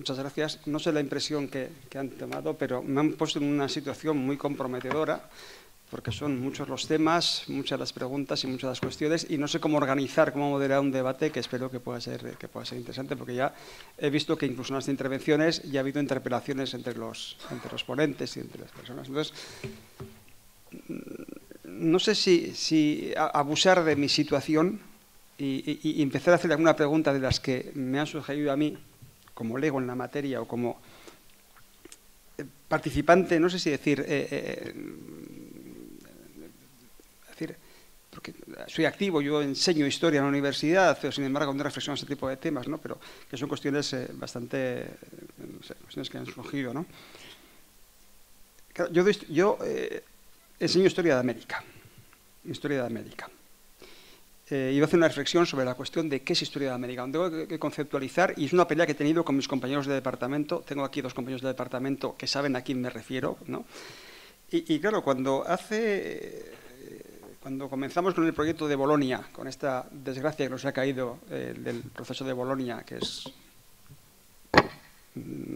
Muchas gracias. No sé la impresión que han tomado, pero me han puesto en una situación muy comprometedora, porque son muchos los temas, muchas las preguntas y muchas las cuestiones, y no sé cómo organizar, cómo moderar un debate que espero que pueda ser interesante, porque ya he visto que incluso en las intervenciones ya ha habido interpelaciones entre los ponentes y entre las personas. Entonces, no sé si abusar de mi situación y empezar a hacer alguna pregunta de las que me han sugerido a mí, como lego en la materia o como participante, no sé si decir, porque soy activo, yo enseño historia en la universidad, sin embargo no reflexiono ese tipo de temas, ¿no? Pero que son cuestiones bastante, no sé, cuestiones que han surgido, ¿no? Yo enseño historia de América. Iba a hacer una reflexión sobre la cuestión de qué es historia de América. Tengo que conceptualizar, y es una pelea que he tenido con mis compañeros de departamento. Tengo aquí dos compañeros de departamento que saben a quién me refiero, ¿no? Y claro, cuando comenzamos con el proyecto de Bolonia, con esta desgracia que nos ha caído del proceso de Bolonia, que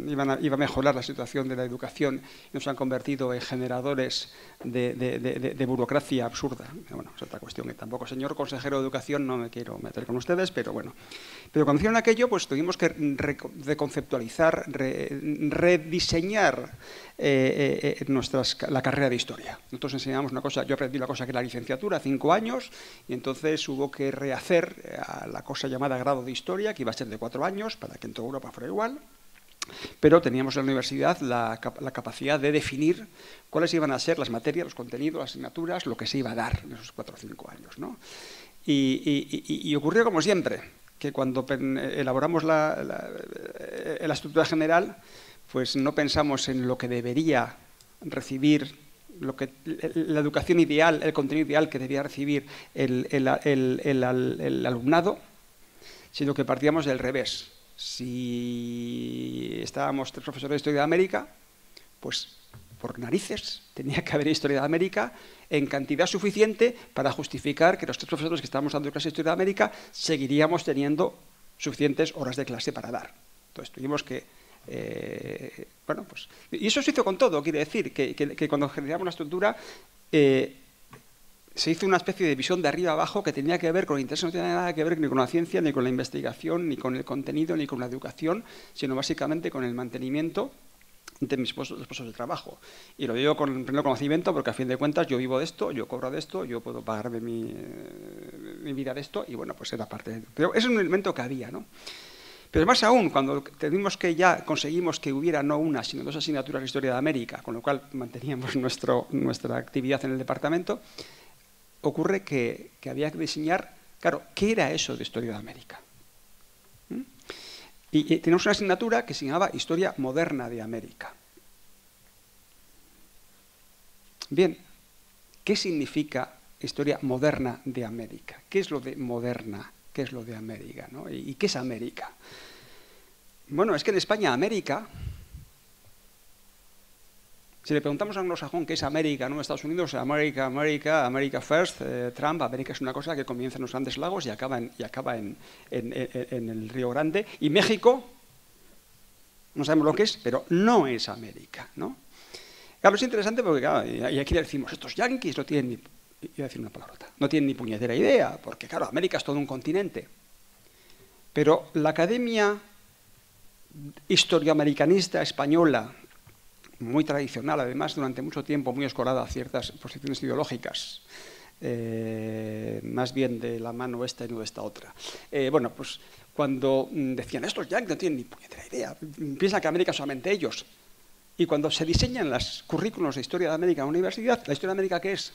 iba a mejorar la situación de la educación y nos han convertido en generadores de burocracia absurda. Bueno, es otra cuestión que tampoco, señor consejero de Educación, no me quiero meter con ustedes, pero bueno. Pero cuando hicieron aquello, pues tuvimos que reconceptualizar, rediseñar la carrera de historia. Nosotros enseñamos una cosa, yo aprendí una cosa que era la licenciatura, 5 años, y entonces hubo que rehacer la cosa llamada grado de historia, que iba a ser de 4 años, para que en toda Europa fuera igual. Pero teníamos en la universidad la capacidad de definir cuáles iban a ser las materias, los contenidos, las asignaturas, lo que se iba a dar en esos 4 o 5 años, ¿no? Y ocurrió como siempre, que cuando elaboramos la estructura general, pues no pensamos en lo que debería recibir, la educación ideal, el contenido ideal que debía recibir el alumnado, sino que partíamos del revés. Si estábamos 3 profesores de Historia de América, pues por narices tenía que haber Historia de América en cantidad suficiente para justificar que los 3 profesores que estábamos dando clase de Historia de América seguiríamos teniendo suficientes horas de clase para dar. Entonces tuvimos que... bueno, pues... Y eso se hizo con todo, quiere decir que cuando generamos una estructura... se hizo una especie de visión de arriba abajo que tenía que ver con el interés, no tenía nada que ver ni con la ciencia, ni con la investigación, ni con el contenido, ni con la educación, sino básicamente con el mantenimiento de mis puestos de trabajo. Y lo digo con pleno conocimiento porque a fin de cuentas yo vivo de esto, yo cobro de esto, yo puedo pagarme mi vida de esto y bueno, pues era parte de... Pero es un elemento que había, ¿no? Pero más aún, cuando ya conseguimos que hubiera no una, sino 2 asignaturas de Historia de América, con lo cual manteníamos nuestra actividad en el departamento, ocurre que había que diseñar, claro, ¿qué era eso de Historia de América? Y tenemos una asignatura que se llamaba Historia Moderna de América. Bien, ¿qué significa Historia Moderna de América? ¿Qué es lo de moderna? ¿Qué es lo de América, ¿no? ¿Y qué es América? Bueno, es que en España América... Si le preguntamos a un anglosajón qué es América, ¿no? Estados Unidos, America first, Trump, América es una cosa que comienza en los Grandes Lagos y acaba en el Río Grande. Y México, no sabemos lo que es, pero no es América, ¿no? Claro, es interesante porque, claro, y aquí le decimos, estos yanquis no tienen ni... Iba a decir una palabrota, no tienen ni puñetera idea, porque, claro, América es todo un continente. Pero la Academia Historioamericanista Española, muy tradicional, además, durante mucho tiempo muy escorada a ciertas posiciones ideológicas, más bien de la mano esta y no de esta otra. Bueno, pues cuando decían, estos yankees no tienen ni puñetera idea, piensan que América solamente ellos. Y cuando se diseñan los currículos de Historia de América en la universidad, ¿la Historia de América qué es?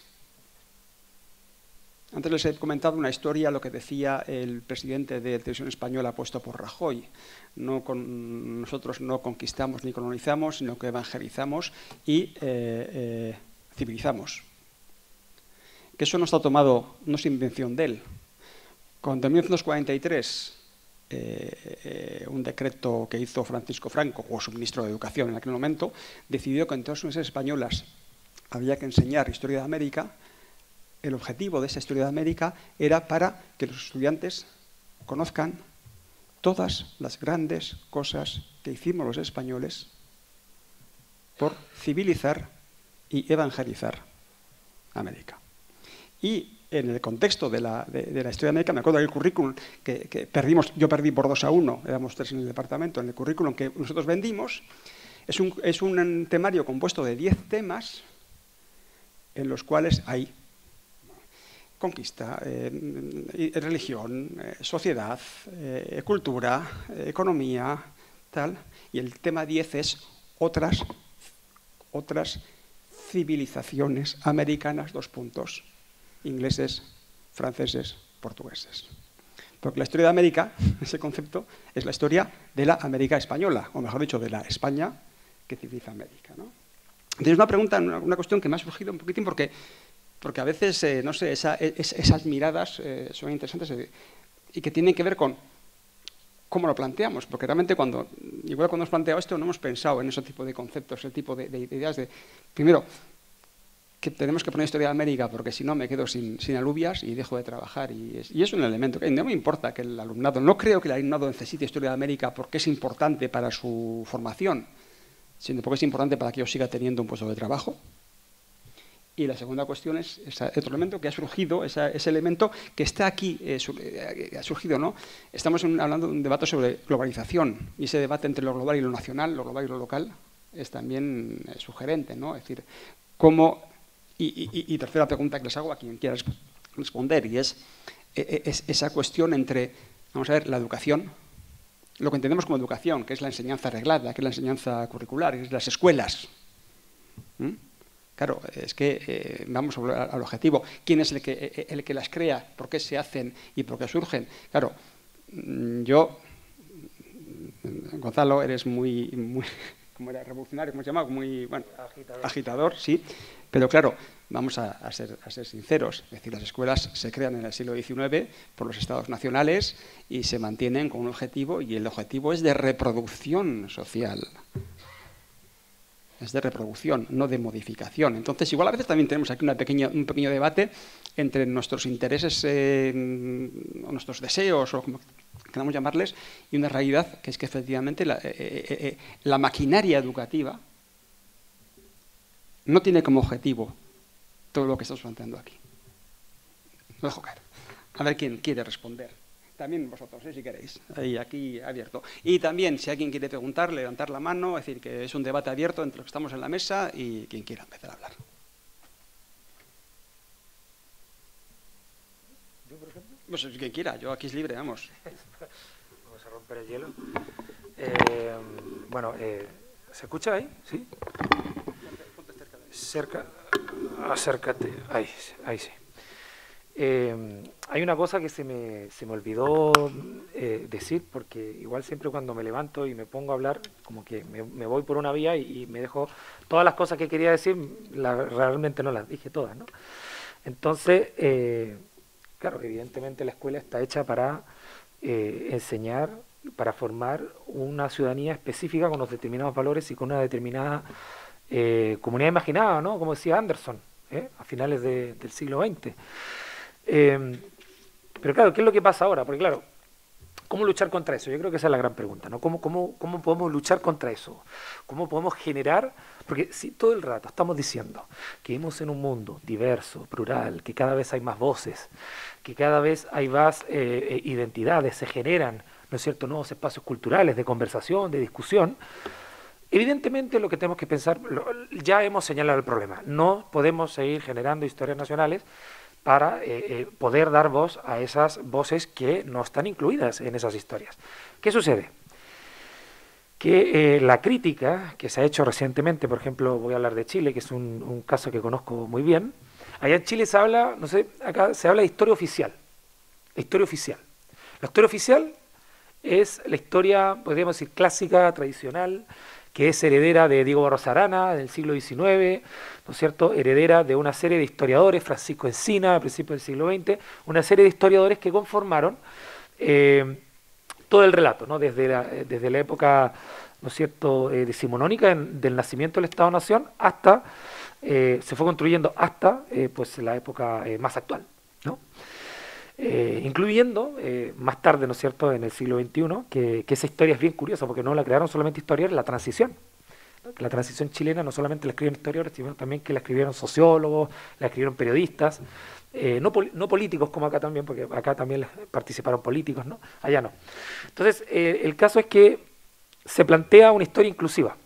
Antes les he comentado una historia, lo que decía el presidente de Televisión Española puesto por Rajoy. Nosotros no conquistamos ni colonizamos, sino que evangelizamos y civilizamos. Que eso no está tomado, no es invención de él. Cuando en 1943 un decreto que hizo Francisco Franco, o su ministro de Educación en aquel momento, decidió que en todas las universidades españolas había que enseñar Historia de América. El objetivo de esa Historia de América era para que los estudiantes conozcan todas las grandes cosas que hicimos los españoles por civilizar y evangelizar América. Y en el contexto de la historia de América, me acuerdo del currículum que perdimos, yo perdí por 2-1, éramos 3 en el departamento, en el currículum que nosotros vendimos, es un temario compuesto de 10 temas en los cuales hay conquista, religión, sociedad, cultura, economía, tal, y el tema 10 es otras civilizaciones americanas, ingleses, franceses, portugueses. Porque la historia de América, ese concepto, es la historia de la América española, o mejor dicho, de la España que civiliza América, ¿no? Entonces, una pregunta, una cuestión que me ha surgido un poquitín porque a veces, no sé, esas miradas son interesantes y que tienen que ver con cómo lo planteamos, porque realmente igual cuando hemos planteado esto no hemos pensado en ese tipo de conceptos, ese tipo de ideas de, primero, que tenemos que poner historia de América porque si no me quedo sin alubias y dejo de trabajar. Y es un elemento que no me importa que el alumnado, no creo que el alumnado necesite historia de América porque es importante para su formación, sino porque es importante para que yo siga teniendo un puesto de trabajo. Y la segunda cuestión es otro elemento que ha surgido, ese elemento que está aquí, ha surgido, ¿no? Estamos hablando de un debate sobre globalización y ese debate entre lo global y lo nacional, lo global y lo local, es también sugerente, ¿no? Es decir, cómo... Y tercera pregunta que les hago a quien quiera responder, y es esa cuestión entre, vamos a ver, la educación, lo que entendemos como educación, que es la enseñanza reglada, que es la enseñanza curricular, que es las escuelas. Claro, es que vamos al objetivo. ¿Quién es el que las crea? ¿Por qué se hacen y por qué surgen? Claro, yo, Gonzalo, eres muy ¿cómo era? Revolucionario, ¿cómo se llama? Muy, bueno, agitador, sí. Pero claro, vamos a ser sinceros. Es decir, las escuelas se crean en el siglo XIX por los estados nacionales y se mantienen con un objetivo, y el objetivo es de reproducción social. Es de reproducción, no de modificación. Entonces, igual a veces también tenemos aquí un pequeño debate entre nuestros intereses, o nuestros deseos, o como queramos llamarles, y una realidad que es que efectivamente la maquinaria educativa no tiene como objetivo todo lo que estamos planteando aquí. Lo dejo caer. A ver quién quiere responder. También vosotros, si queréis. Ahí, aquí abierto. Y también, si alguien quiere preguntar, levantar la mano, es decir, que es un debate abierto entre los que estamos en la mesa y quien quiera empezar a hablar. ¿Yo, por ejemplo? Pues quien quiera, yo aquí es libre, vamos. Vamos a romper el hielo. Bueno, ¿se escucha ahí? ¿Sí? Cerca, acércate, ahí sí. Hay una cosa que se me olvidó decir, porque igual siempre cuando me levanto y me pongo a hablar, como que me voy por una vía y me dejo todas las cosas que quería decir, realmente no las dije todas, ¿no? Entonces, claro, evidentemente la escuela está hecha para enseñar, para formar una ciudadanía específica con los determinados valores y con una determinada comunidad imaginada, ¿no? Como decía Anderson, a finales del siglo XX. Pero claro, ¿qué es lo que pasa ahora? Porque claro, ¿cómo luchar contra eso? Yo creo que esa es la gran pregunta, ¿no? ¿Cómo podemos luchar contra eso? ¿Cómo podemos generar? Porque si todo el rato estamos diciendo que vivimos en un mundo diverso, plural, que cada vez hay más voces, que cada vez hay más identidades, se generan, ¿no es cierto?, nuevos espacios culturales de conversación, de discusión. Evidentemente lo que tenemos que pensar, ya hemos señalado el problema, no podemos seguir generando historias nacionales para poder dar voz a esas voces que no están incluidas en esas historias. ¿Qué sucede? Que la crítica que se ha hecho recientemente, por ejemplo, voy a hablar de Chile, que es un caso que conozco muy bien. Allá en Chile se habla, no sé, acá se habla de historia oficial. La historia oficial. La historia oficial es la historia, podríamos decir, clásica, tradicional, que es heredera de Diego Barros Arana, del siglo XIX, ¿no es cierto?, heredera de una serie de historiadores, Francisco Encina, a principios del siglo XX, una serie de historiadores que conformaron todo el relato, ¿no?, desde la época, ¿no es cierto?, decimonónica del nacimiento del Estado-Nación hasta, se fue construyendo hasta pues la época más actual, ¿no? incluyendo más tarde, ¿no es cierto?, en el siglo XXI, que esa historia es bien curiosa, porque no la crearon solamente historiadores, la transición. La transición chilena no solamente la escribieron historiadores, sino también que la escribieron sociólogos, la escribieron periodistas, no políticos como acá también, porque acá también participaron políticos, ¿no? Allá no. Entonces, el caso es que se plantea una historia inclusiva,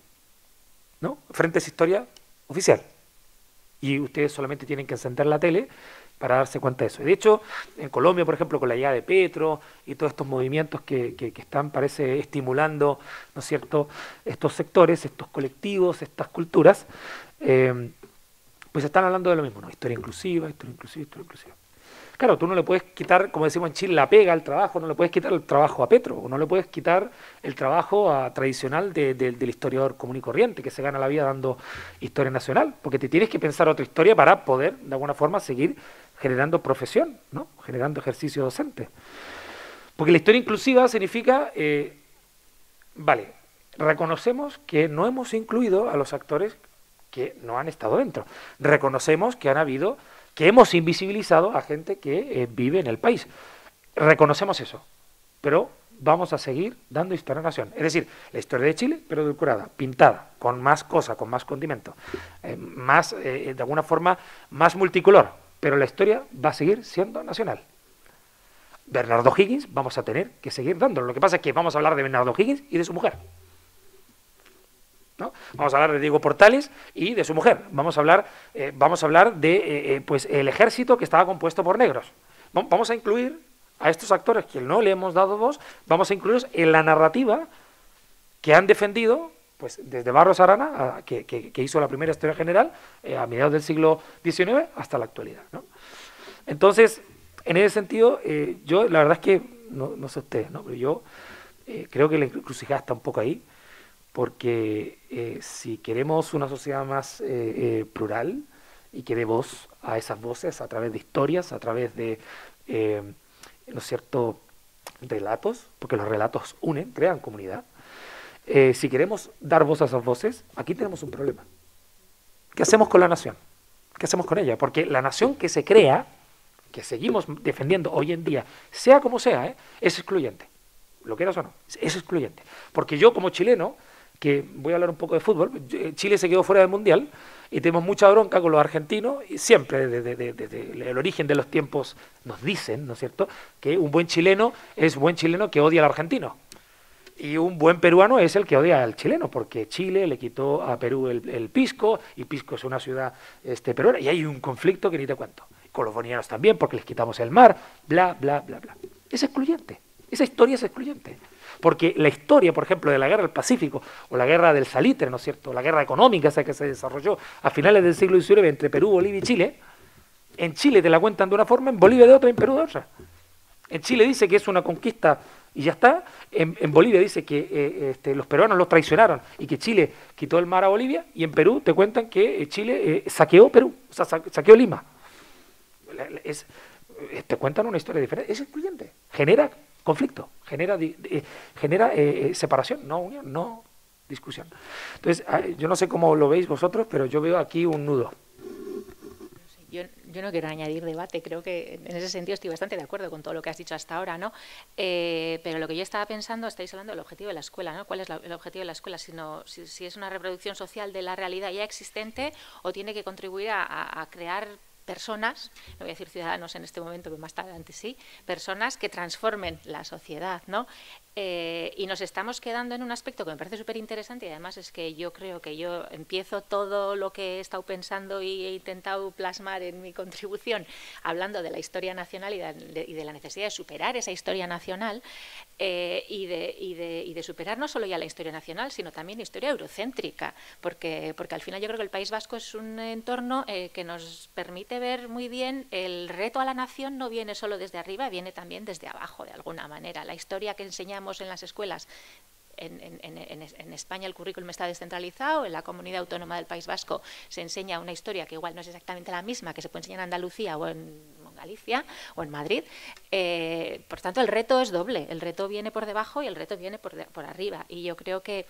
¿no?, frente a esa historia oficial. Y ustedes solamente tienen que encender la tele para darse cuenta de eso. De hecho, en Colombia, por ejemplo, con la llegada de Petro y todos estos movimientos que están, parece, estimulando, ¿no es cierto?, estos sectores, estos colectivos, estas culturas, pues están hablando de lo mismo, ¿no? Historia inclusiva, historia inclusiva, historia inclusiva. Claro, tú no le puedes quitar, como decimos en Chile, la pega al trabajo, no le puedes quitar el trabajo a Petro, o no le puedes quitar el trabajo tradicional del historiador común y corriente, que se gana la vida dando historia nacional, porque te tienes que pensar otra historia para poder, de alguna forma, seguir generando profesión, ¿no?, generando ejercicio docente. Porque la historia inclusiva significa, vale, reconocemos que no hemos incluido a los actores que no han estado dentro, reconocemos que han habido, que hemos invisibilizado a gente que vive en el país. Reconocemos eso, pero vamos a seguir dando historia nación. Es decir, la historia de Chile, pero edulcorada, pintada, con más cosas, con más condimento, más, de alguna forma, más multicolor, pero la historia va a seguir siendo nacional. Bernardo Higgins vamos a tener que seguir dándolo. Lo que pasa es que vamos a hablar de Bernardo Higgins y de su mujer, ¿no? Vamos a hablar de Diego Portales y de su mujer. Vamos a hablar de pues el ejército que estaba compuesto por negros. Vamos a incluir a estos actores que no le hemos dado voz, vamos a incluirlos en la narrativa que han defendido, pues desde Barros Arana, que hizo la primera historia general, a mediados del siglo XIX hasta la actualidad, ¿no? Entonces, en ese sentido, yo la verdad es que, no sé ustedes, ¿no?, pero yo creo que la encrucijada está un poco ahí, porque si queremos una sociedad más plural y que dé voz a esas voces a través de historias, a través de, ¿no es cierto?, relatos, porque los relatos unen, crean comunidad, si queremos dar voz a esas voces, aquí tenemos un problema. ¿Qué hacemos con la nación? ¿Qué hacemos con ella? Porque la nación que se crea, que seguimos defendiendo hoy en día, sea como sea, es excluyente. Lo quieras o no, es excluyente. Porque yo como chileno, que voy a hablar un poco de fútbol, Chile se quedó fuera del Mundial y tenemos mucha bronca con los argentinos, y siempre desde el origen de los tiempos nos dicen, ¿no es cierto?, que un buen chileno es buen chileno que odia al argentino, y un buen peruano es el que odia al chileno, porque Chile le quitó a Perú el Pisco, y Pisco es una ciudad peruana, y hay un conflicto que ni te cuento. Con los bolivianos también, porque les quitamos el mar, bla, bla, bla, bla. Es excluyente, esa historia es excluyente. Porque la historia, por ejemplo, de la guerra del Pacífico o la guerra del salitre, ¿no es cierto?, la guerra económica esa que se desarrolló a finales del siglo XIX entre Perú, Bolivia y Chile, en Chile te la cuentan de una forma, en Bolivia de otra y en Perú de otra. En Chile dice que es una conquista y ya está, en Bolivia dice que los peruanos los traicionaron y que Chile quitó el mar a Bolivia, y en Perú te cuentan que Chile saqueó Perú, o sea, saqueó Lima. Te cuentan una historia diferente, es excluyente, genera conflicto, genera separación, no unión, no discusión. Entonces, yo no sé cómo lo veis vosotros, pero yo veo aquí un nudo. Yo no quiero añadir debate, creo que en ese sentido estoy bastante de acuerdo con todo lo que has dicho hasta ahora, ¿no? Pero lo que yo estaba pensando, estáis hablando del objetivo de la escuela, ¿no? ¿Cuál es el objetivo de la escuela? Si es una reproducción social de la realidad ya existente, o tiene que contribuir a crear personas, no voy a decir ciudadanos en este momento, pero más adelante sí, personas que transformen la sociedad, ¿no? Y nos estamos quedando en un aspecto que me parece súper interesante, y además es que yo creo que yo empiezo todo lo que he estado pensando y he intentado plasmar en mi contribución hablando de la historia nacional y de la necesidad de superar esa historia nacional, y de superar no solo ya la historia nacional, sino también la historia eurocéntrica, porque al final yo creo que el País Vasco es un entorno que nos permite ver muy bien el reto a la nación. No viene solo desde arriba, viene también desde abajo de alguna manera. La historia que enseñamos en las escuelas en España, el currículum está descentralizado, en la comunidad autónoma del País Vasco se enseña una historia que igual no es exactamente la misma que se puede enseñar en Andalucía o en Galicia o en Madrid. Por tanto, el reto es doble, el reto viene por debajo y el reto viene por arriba, y yo creo que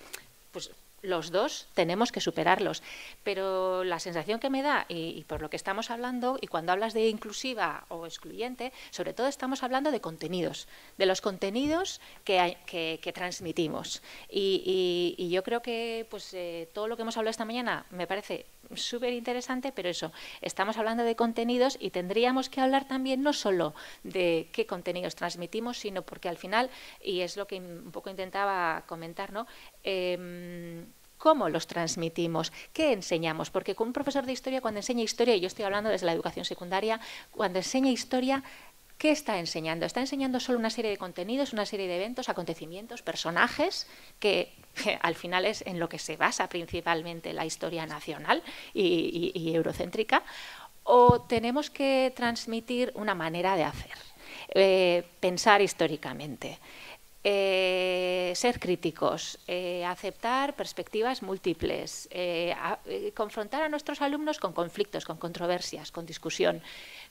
pues los dos tenemos que superarlos. Pero la sensación que me da, y por lo que estamos hablando, y cuando hablas de inclusiva o excluyente, sobre todo estamos hablando de contenidos, de los contenidos que transmitimos. Y yo creo que pues, todo lo que hemos hablado esta mañana me parece súper interesante, pero eso, estamos hablando de contenidos y tendríamos que hablar también no solo de qué contenidos transmitimos, sino porque al final, y es lo que un poco intentaba comentar, ¿no? ¿Cómo los transmitimos? ¿Qué enseñamos? Porque con un profesor de historia, cuando enseña historia, y yo estoy hablando desde la educación secundaria, cuando enseña historia, ¿qué está enseñando? Está enseñando solo una serie de contenidos, una serie de eventos, acontecimientos, personajes, que al final es en lo que se basa principalmente la historia nacional y eurocéntrica, o tenemos que transmitir una manera de hacer, pensar históricamente. Ser críticos, aceptar perspectivas múltiples, confrontar a nuestros alumnos con conflictos, con controversias, con discusión,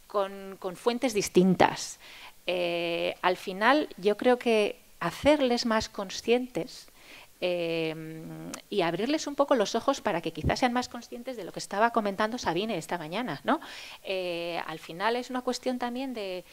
con fuentes distintas. Al final, yo creo que hacerles más conscientes y abrirles un poco los ojos para que quizás sean más conscientes de lo que estaba comentando Sabine esta mañana, ¿no? Al final es una cuestión también de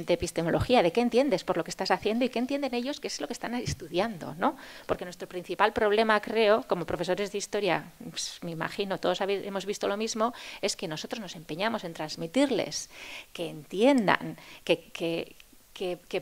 epistemología, de qué entiendes por lo que estás haciendo y qué entienden ellos qué es lo que están estudiando, ¿no? Porque nuestro principal problema, creo, como profesores de historia, pues, me imagino, todos hemos visto lo mismo, es que nosotros nos empeñamos en transmitirles, que entiendan, que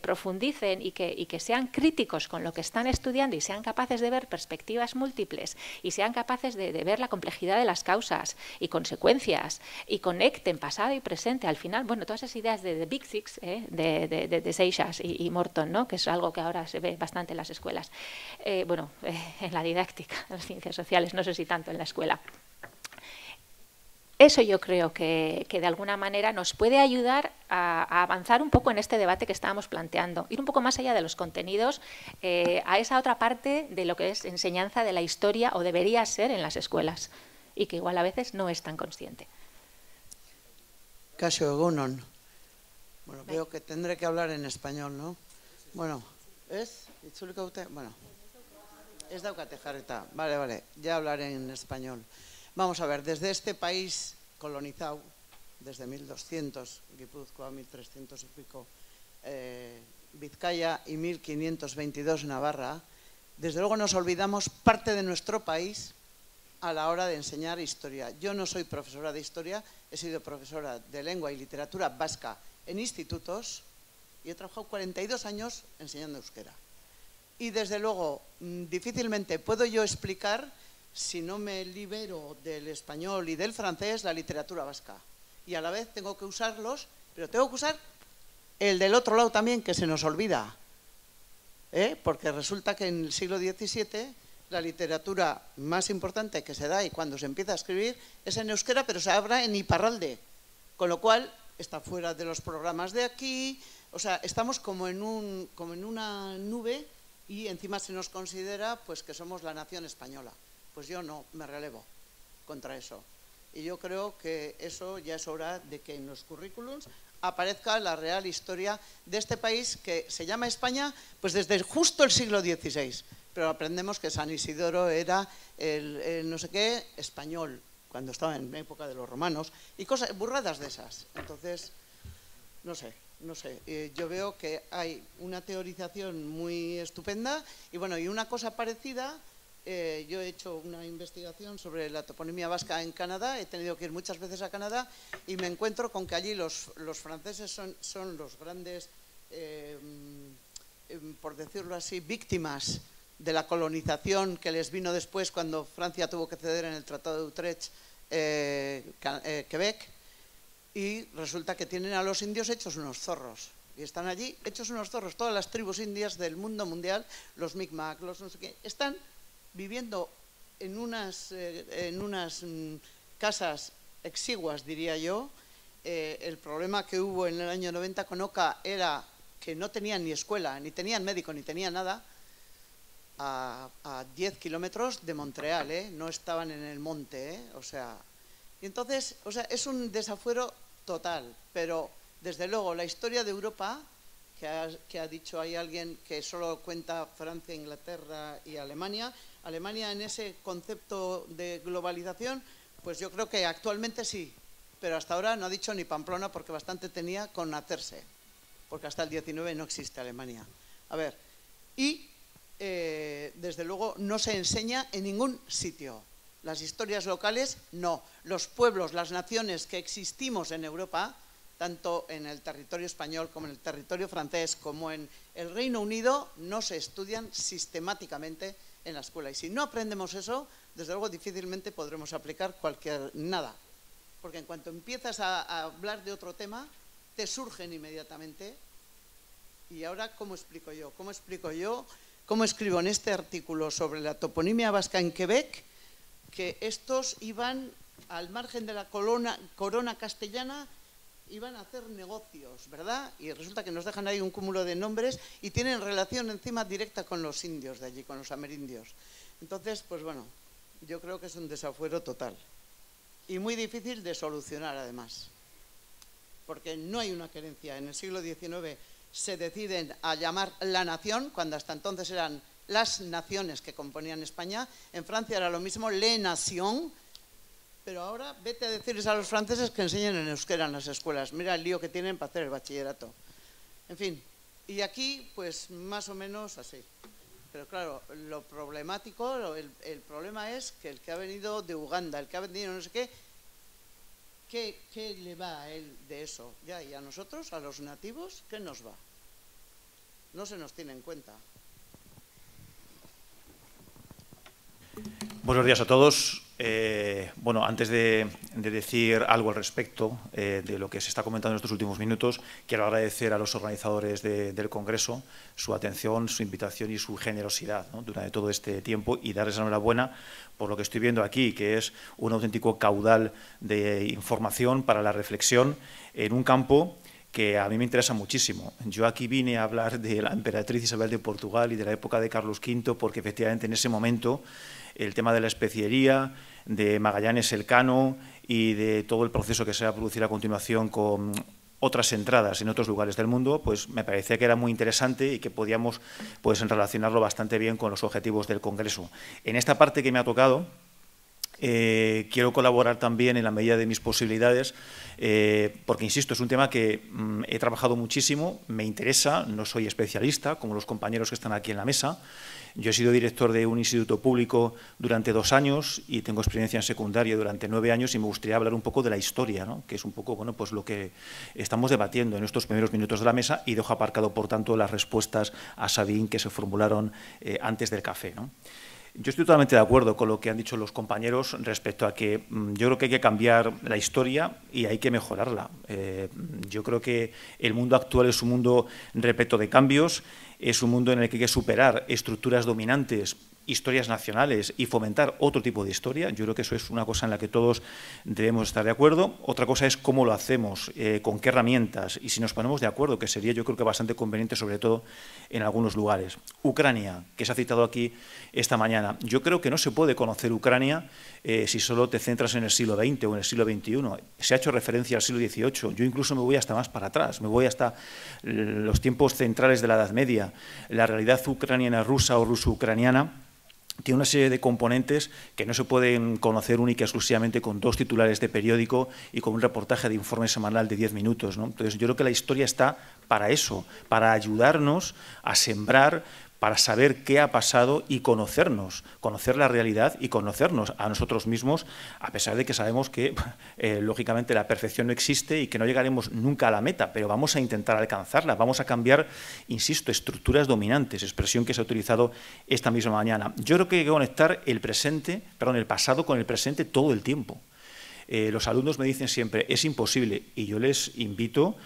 profundicen y que sean críticos con lo que están estudiando y sean capaces de ver perspectivas múltiples y sean capaces de ver la complejidad de las causas y consecuencias y conecten pasado y presente. Al final, bueno, todas esas ideas de Big Six, de Seixas y Morton, ¿no? Que es algo que ahora se ve bastante en las escuelas. En la didáctica, en las ciencias sociales, no sé si tanto en la escuela. Eso yo creo que de alguna manera nos puede ayudar a avanzar un poco en este debate que estábamos planteando, ir un poco más allá de los contenidos, a esa otra parte de lo que es enseñanza de la historia o debería ser en las escuelas y que igual a veces no es tan consciente. Kaixo egunon. Bueno, veo que tendré que hablar en español, ¿no? Bueno, ¿es? ¿Itzuliko dute? Bueno, ez daukate jarrita. Vale, ya hablaré en español. Vamos a ver, desde este país colonizado, desde 1200, Guipúzcoa, 1300 y pico, Vizcaya y 1522 Navarra, desde luego nos olvidamos parte de nuestro país a la hora de enseñar historia. Yo no soy profesora de historia, he sido profesora de lengua y literatura vasca en institutos y he trabajado 42 años enseñando euskera. Y desde luego, difícilmente puedo yo explicar, si no me libero del español y del francés, la literatura vasca. Y a la vez tengo que usarlos, pero tengo que usar el del otro lado también, que se nos olvida. Porque resulta que en el siglo XVII la literatura más importante que se da y cuando se empieza a escribir es en euskera, pero se habla en iparralde. Con lo cual está fuera de los programas de aquí. O sea, estamos como en una nube y encima se nos considera pues que somos la nación española. Pues yo no, me relevo contra eso. Y yo creo que eso ya es hora de que en los currículums aparezca la real historia de este país que se llama España pues desde justo el siglo XVI. Pero aprendemos que San Isidoro era el no sé qué español, cuando estaba en época de los romanos, y cosas, burradas de esas. Entonces, no sé. Yo veo que hay una teorización muy estupenda y bueno, y una cosa parecida. Yo he hecho una investigación sobre la toponimia vasca en Canadá, he tenido que ir muchas veces a Canadá y me encuentro con que allí los franceses son los grandes, por decirlo así, víctimas de la colonización que les vino después cuando Francia tuvo que ceder en el Tratado de Utrecht Quebec, y resulta que tienen a los indios hechos unos zorros. Y están allí hechos unos zorros. Todas las tribus indias del mundo mundial, los Mi'kmaq, los no sé qué, están viviendo en unas casas exiguas, diría yo. El problema que hubo en el año 90 con Oka era que no tenían ni escuela, ni tenían médico, ni tenían nada, a 10 kilómetros de Montreal, no estaban en el monte, y entonces, es un desafuero total, pero desde luego la historia de Europa, que ha dicho ahí alguien que solo cuenta Francia, Inglaterra y Alemania, Alemania en ese concepto de globalización, pues yo creo que actualmente sí, pero hasta ahora no ha dicho ni Pamplona porque bastante tenía con hacerse, porque hasta el 19 no existe Alemania. A ver, y desde luego no se enseña en ningún sitio. Las historias locales, no. Los pueblos, las naciones que existimos en Europa, tanto en el territorio español como en el territorio francés, como en el Reino Unido, no se estudian sistemáticamente en la escuela. Y si no aprendemos eso, desde luego difícilmente podremos aplicar nada. Porque en cuanto empiezas a hablar de otro tema, te surgen inmediatamente. Y ahora, ¿cómo explico yo? ¿Cómo escribo en este artículo sobre la toponimia vasca en Quebec que estos iban, al margen de la corona castellana, iban a hacer negocios, ¿verdad? Y resulta que nos dejan ahí un cúmulo de nombres y tienen relación encima directa con los indios de allí, con los amerindios. Entonces, pues bueno, yo creo que es un desafuero total y muy difícil de solucionar además, porque no hay una querencia. En el siglo XIX se deciden a llamar la nación, cuando hasta entonces eran las naciones que componían España. En Francia era lo mismo, les nations, pero ahora vete a decirles a los franceses que enseñen en euskera en las escuelas. Mira el lío que tienen para hacer el bachillerato. En fin, y aquí pues más o menos así. Pero claro, lo problemático, el problema es que el que ha venido de Uganda, el que ha venido no sé qué le va a él de eso? Ya, y a nosotros, a los nativos, ¿qué nos va? No se nos tiene en cuenta. Buenos días a todos. Bueno, antes de decir algo al respecto de lo que se está comentando en estos últimos minutos, quiero agradecer a los organizadores del Congreso su atención, su invitación y su generosidad, ¿no?, durante todo este tiempo, y darles la enhorabuena por lo que estoy viendo aquí, que es un auténtico caudal de información para la reflexión en un campo que a mí me interesa muchísimo. Yo aquí vine a hablar de la emperatriz Isabel de Portugal y de la época de Carlos V, porque efectivamente en ese momento el tema de la especiería, de Magallanes Elcano y de todo el proceso que se va a producir a continuación con otras entradas en otros lugares del mundo, pues me parecía que era muy interesante y que podíamos pues relacionarlo bastante bien con los objetivos del Congreso. En esta parte que me ha tocado, quiero colaborar también en la medida de mis posibilidades, porque, insisto, es un tema que he trabajado muchísimo, me interesa, no soy especialista, como los compañeros que están aquí en la mesa. Yo he sido director de un instituto público durante 2 años y tengo experiencia en secundaria durante 9 años, y me gustaría hablar un poco de la historia, ¿no?, que es un poco bueno, pues lo que estamos debatiendo en estos primeros minutos de la mesa, y dejo aparcado, por tanto, las respuestas a Sabine que se formularon antes del café, ¿no? Yo estoy totalmente de acuerdo con lo que han dicho los compañeros respecto a que yo creo que hay que cambiar la historia y hay que mejorarla. Yo creo que el mundo actual es un mundo repleto de cambios, es un mundo en el que hay que superar estructuras dominantes, historias nacionales, y fomentar otro tipo de historia. Yo creo que eso es una cosa en la que todos debemos estar de acuerdo. Otra cosa es cómo lo hacemos, con qué herramientas, y si nos ponemos de acuerdo, que sería yo creo que bastante conveniente, sobre todo en algunos lugares. Ucrania, que se ha citado aquí esta mañana. Yo creo que no se puede conocer Ucrania si solo te centras en el siglo XX o en el siglo XXI. Se ha hecho referencia al siglo XVIII. Yo incluso me voy hasta más para atrás, me voy hasta los tiempos centrales de la Edad Media. La realidad ucraniana rusa o ruso-ucraniana tiene una serie de componentes que no se pueden conocer única y exclusivamente con 2 titulares de periódico y con un reportaje de informe semanal de 10 minutos, ¿no? Entonces, yo creo que la historia está para eso, para ayudarnos a sembrar, para saber qué ha pasado y conocernos, conocer la realidad y conocernos a nosotros mismos, a pesar de que sabemos que, lógicamente, la perfección no existe y que no llegaremos nunca a la meta, pero vamos a intentar alcanzarla, vamos a cambiar, insisto, estructuras dominantes, expresión que se ha utilizado esta misma mañana. Yo creo que hay que conectar el pasado con el presente todo el tiempo. Los alumnos me dicen siempre, es imposible, y yo les invito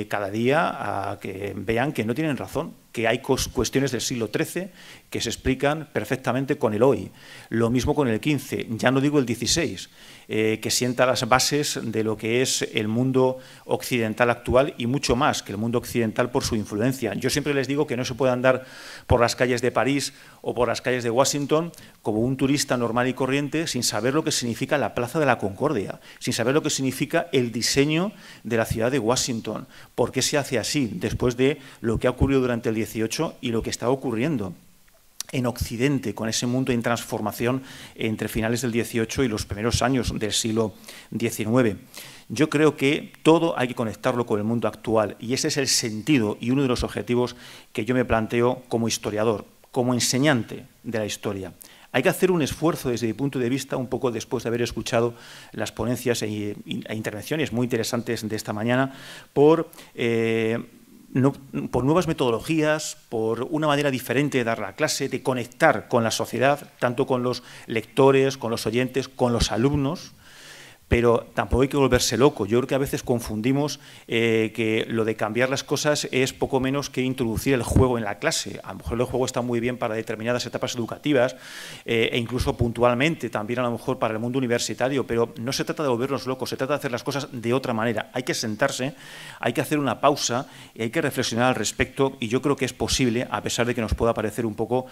cada día a que vean que no tienen razón, que hay cuestiones del siglo XIII que se explican perfectamente con el hoy. Lo mismo con el XV, ya no digo el XVI, que sienta las bases de lo que es el mundo occidental actual, y mucho más que el mundo occidental por su influencia. Yo siempre les digo que no se puede andar por las calles de París o por las calles de Washington como un turista normal y corriente sin saber lo que significa la Plaza de la Concordia, sin saber lo que significa el diseño de la ciudad de Washington. ¿Por qué se hace así después de lo que ha ocurrido durante el 18 y lo que está ocurriendo? en Occidente, con ese mundo en transformación entre finales del XVIII y los primeros años del siglo XIX. Yo creo que todo hay que conectarlo con el mundo actual y ese es el sentido y uno de los objetivos que yo me planteo como historiador, como enseñante de la historia. Hay que hacer un esfuerzo desde mi punto de vista, un poco después de haber escuchado las ponencias e intervenciones muy interesantes de esta mañana, por nuevas metodologías, por una manera diferente de dar la clase, de conectar con la sociedad, tanto con los lectores, con los oyentes, con los alumnos. Pero tampoco hay que volverse loco. Yo creo que a veces confundimos que lo de cambiar las cosas es poco menos que introducir el juego en la clase. A lo mejor el juego está muy bien para determinadas etapas educativas e incluso puntualmente también a lo mejor para el mundo universitario, pero no se trata de volvernos locos, se trata de hacer las cosas de otra manera. Hay que sentarse, hay que hacer una pausa y hay que reflexionar al respecto y yo creo que es posible, a pesar de que nos pueda parecer un poco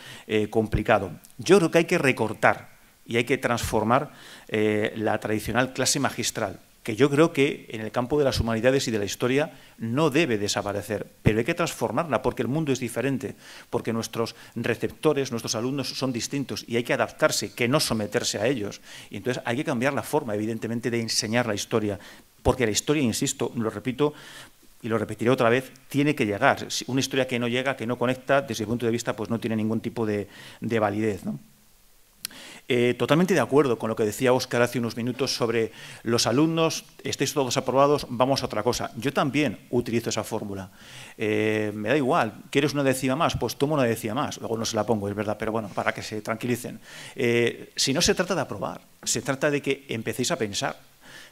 complicado. Yo creo que hay que recortar y hay que transformar la tradicional clase magistral, que yo creo que en el campo de las humanidades y de la historia no debe desaparecer, pero hay que transformarla porque el mundo es diferente, porque nuestros receptores, nuestros alumnos son distintos y hay que adaptarse, que no someterse a ellos. Y entonces hay que cambiar la forma, evidentemente, de enseñar la historia, porque la historia, insisto, lo repito, y lo repetiré otra vez, tiene que llegar. Una historia que no llega, que no conecta, desde mi punto de vista, pues no tiene ningún tipo de validez, ¿no? Totalmente de acuerdo con lo que decía Óscar hace unos minutos sobre los alumnos, estéis todos aprobados, vamos a otra cosa. Yo también utilizo esa fórmula. Me da igual, ¿quieres una décima más? Pues tomo una décima más. Luego no se la pongo, es verdad, pero bueno, para que se tranquilicen. Si no se trata de aprobar, se trata de que empecéis a pensar,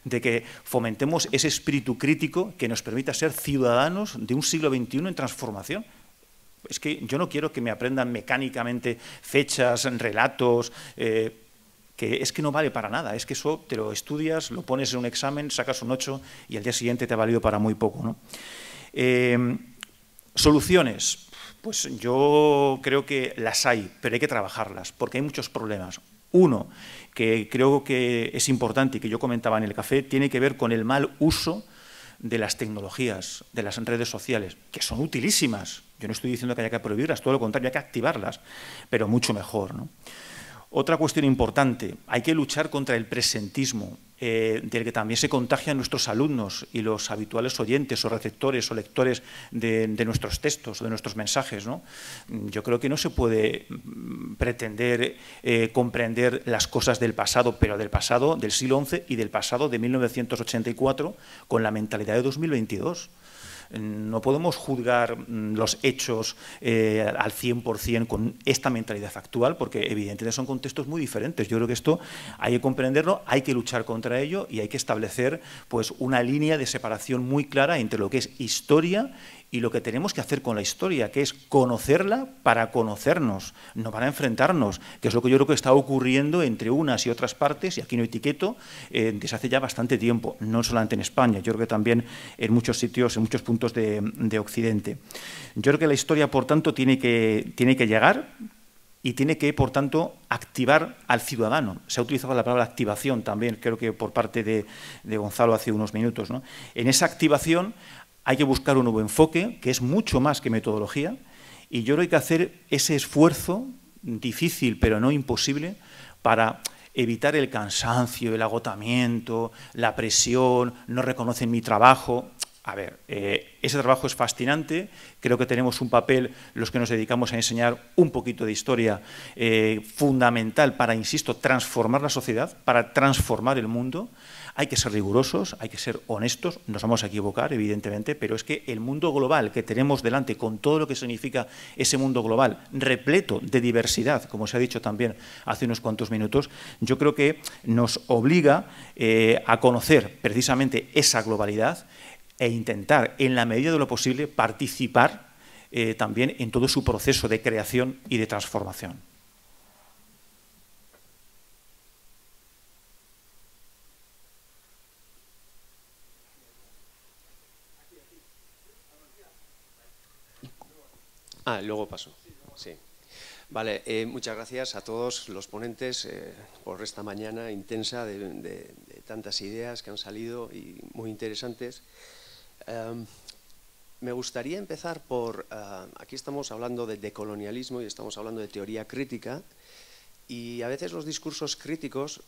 de que fomentemos ese espíritu crítico que nos permita ser ciudadanos de un siglo XXI en transformación. Es que yo no quiero que me aprendan mecánicamente fechas, relatos, que es que no vale para nada. Es que eso te lo estudias, lo pones en un examen, sacas un 8 y al día siguiente te ha valido para muy poco, ¿no? Soluciones. Pues yo creo que las hay, pero hay que trabajarlas, porque hay muchos problemas. Uno, que creo que es importante y que yo comentaba en el café, tiene que ver con el mal uso de las tecnologías, de las redes sociales, que son utilísimas. Yo no estoy diciendo que haya que prohibirlas, todo lo contrario, hay que activarlas, pero mucho mejor, ¿no? Otra cuestión importante, hay que luchar contra el presentismo, del que también se contagian nuestros alumnos y los habituales oyentes o receptores o lectores de nuestros textos o de nuestros mensajes, ¿no? Yo creo que no se puede pretender comprender las cosas del pasado, pero del pasado del siglo XI y del pasado de 1984 con la mentalidad de 2022. No podemos juzgar los hechos al 100% con esta mentalidad actual, porque evidentemente son contextos muy diferentes. Yo creo que esto hay que comprenderlo, hay que luchar contra ello y hay que establecer pues, una línea de separación muy clara entre lo que es historia y lo que tenemos que hacer con la historia, que es conocerla para conocernos, no para enfrentarnos, que es lo que yo creo que está ocurriendo entre unas y otras partes, y aquí no etiqueto, desde hace ya bastante tiempo, no solamente en España, yo creo que también en muchos sitios, en muchos puntos de Occidente. Yo creo que la historia, por tanto, tiene que llegar y tiene que, por tanto, activar al ciudadano. Se ha utilizado la palabra activación también, creo que por parte de Gonzalo hace unos minutos, ¿no? En esa activación hay que buscar un nuevo enfoque, que es mucho más que metodología, y yo creo que hay que hacer ese esfuerzo, difícil pero no imposible, para evitar el cansancio, el agotamiento, la presión, no reconocen mi trabajo. A ver, ese trabajo es fascinante, creo que tenemos un papel, los que nos dedicamos a enseñar un poquito de historia, fundamental para, insisto, transformar la sociedad, para transformar el mundo. Hay que ser rigurosos, hay que ser honestos, nos vamos a equivocar, evidentemente, pero es que el mundo global que tenemos delante, con todo lo que significa ese mundo global, repleto de diversidad, como se ha dicho también hace unos cuantos minutos, yo creo que nos obliga a conocer precisamente esa globalidad e intentar, en la medida de lo posible, participar también en todo su proceso de creación y de transformación. Luego paso. Sí. Vale, muchas gracias a todos los ponentes por esta mañana intensa de tantas ideas que han salido y muy interesantes. me gustaría empezar por, aquí estamos hablando de decolonialismo y estamos hablando de teoría crítica, y a veces los discursos críticos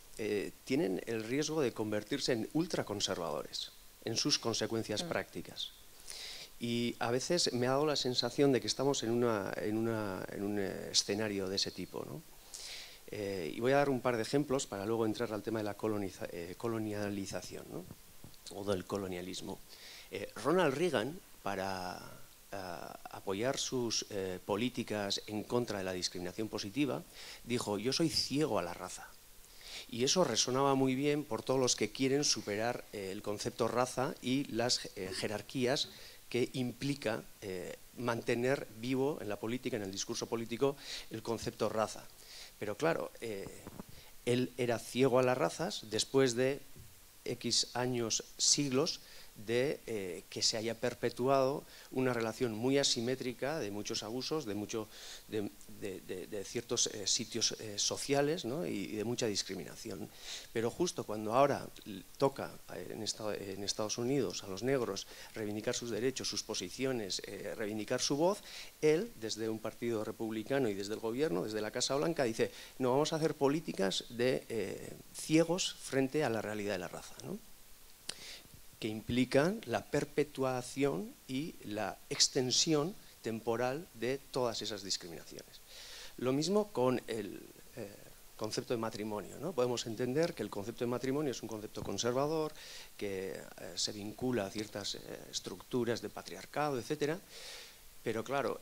tienen el riesgo de convertirse en ultraconservadores en sus consecuencias prácticas. Y a veces me ha dado la sensación de que estamos en un escenario de ese tipo, ¿no? Y voy a dar un par de ejemplos para luego entrar al tema de la colonialización, ¿no? O del colonialismo. Ronald Reagan, para apoyar sus políticas en contra de la discriminación positiva, dijo: yo soy ciego a la raza. Y eso resonaba muy bien por todos los que quieren superar el concepto raza y las jerarquías que implica mantener vivo en la política, en el discurso político, el concepto raza. Pero claro, él era ciego a las razas después de X años, siglos, de que se haya perpetuado una relación muy asimétrica de muchos abusos, de ciertos sitios sociales, ¿no? Y de mucha discriminación. Pero justo cuando ahora toca en Estados Unidos a los negros reivindicar sus derechos, sus posiciones, reivindicar su voz, él, desde un partido republicano y desde el gobierno, desde la Casa Blanca, dice: no, vamos a hacer políticas de ciegos frente a la realidad de la raza, ¿no? Que implican la perpetuación y la extensión temporal de todas esas discriminaciones. Lo mismo con el concepto de matrimonio, ¿no? Podemos entender que el concepto de matrimonio es un concepto conservador, que se vincula a ciertas estructuras de patriarcado, etcétera, pero claro,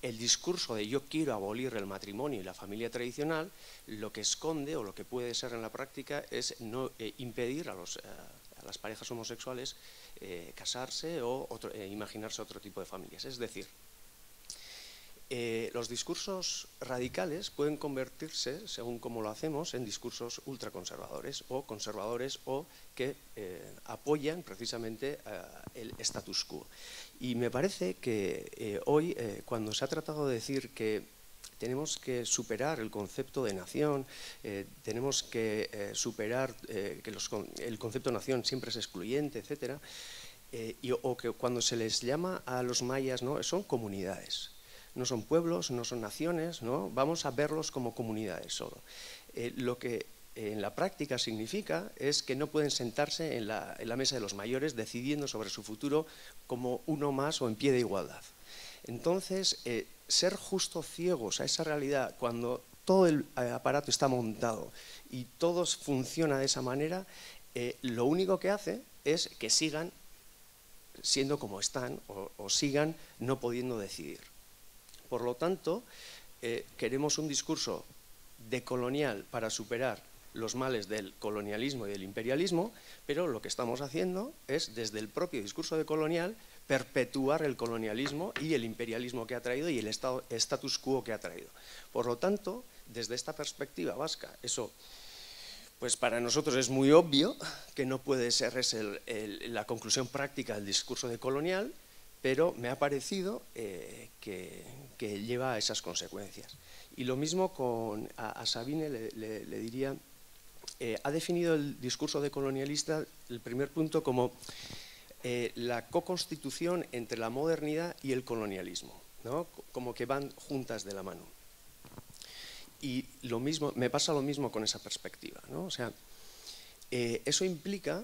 el discurso de yo quiero abolir el matrimonio y la familia tradicional, lo que esconde o lo que puede ser en la práctica es no impedir a las parejas homosexuales casarse o imaginarse otro tipo de familias. Es decir, los discursos radicales pueden convertirse, según cómo lo hacemos, en discursos ultraconservadores o conservadores o que apoyan precisamente el status quo. Y me parece que hoy, cuando se ha tratado de decir que tenemos que superar el concepto de nación, tenemos que superar que el concepto de nación siempre es excluyente, etcétera, o que cuando se les llama a los mayas, ¿no?, son comunidades. No son pueblos, no son naciones, ¿no? Vamos a verlos como comunidades solo. Lo que en la práctica significa es que no pueden sentarse en la mesa de los mayores decidiendo sobre su futuro como uno más o en pie de igualdad. Entonces, ser justo ciegos a esa realidad cuando todo el aparato está montado y todo funciona de esa manera, lo único que hace es que sigan siendo como están o sigan no pudiendo decidir. Por lo tanto, queremos un discurso decolonial para superar los males del colonialismo y del imperialismo, pero lo que estamos haciendo es, desde el propio discurso decolonial, perpetuar el colonialismo y el imperialismo que ha traído y el status quo que ha traído. Por lo tanto, desde esta perspectiva vasca, eso pues para nosotros es muy obvio que no puede ser la conclusión práctica del discurso decolonial, pero me ha parecido que lleva a esas consecuencias. Y lo mismo a Sabine le diría, ha definido el discurso decolonialista, el primer punto, como la co-constitución entre la modernidad y el colonialismo, ¿no? Como que van juntas de la mano. Y lo mismo, me pasa lo mismo con esa perspectiva, ¿no? O sea, eso implica,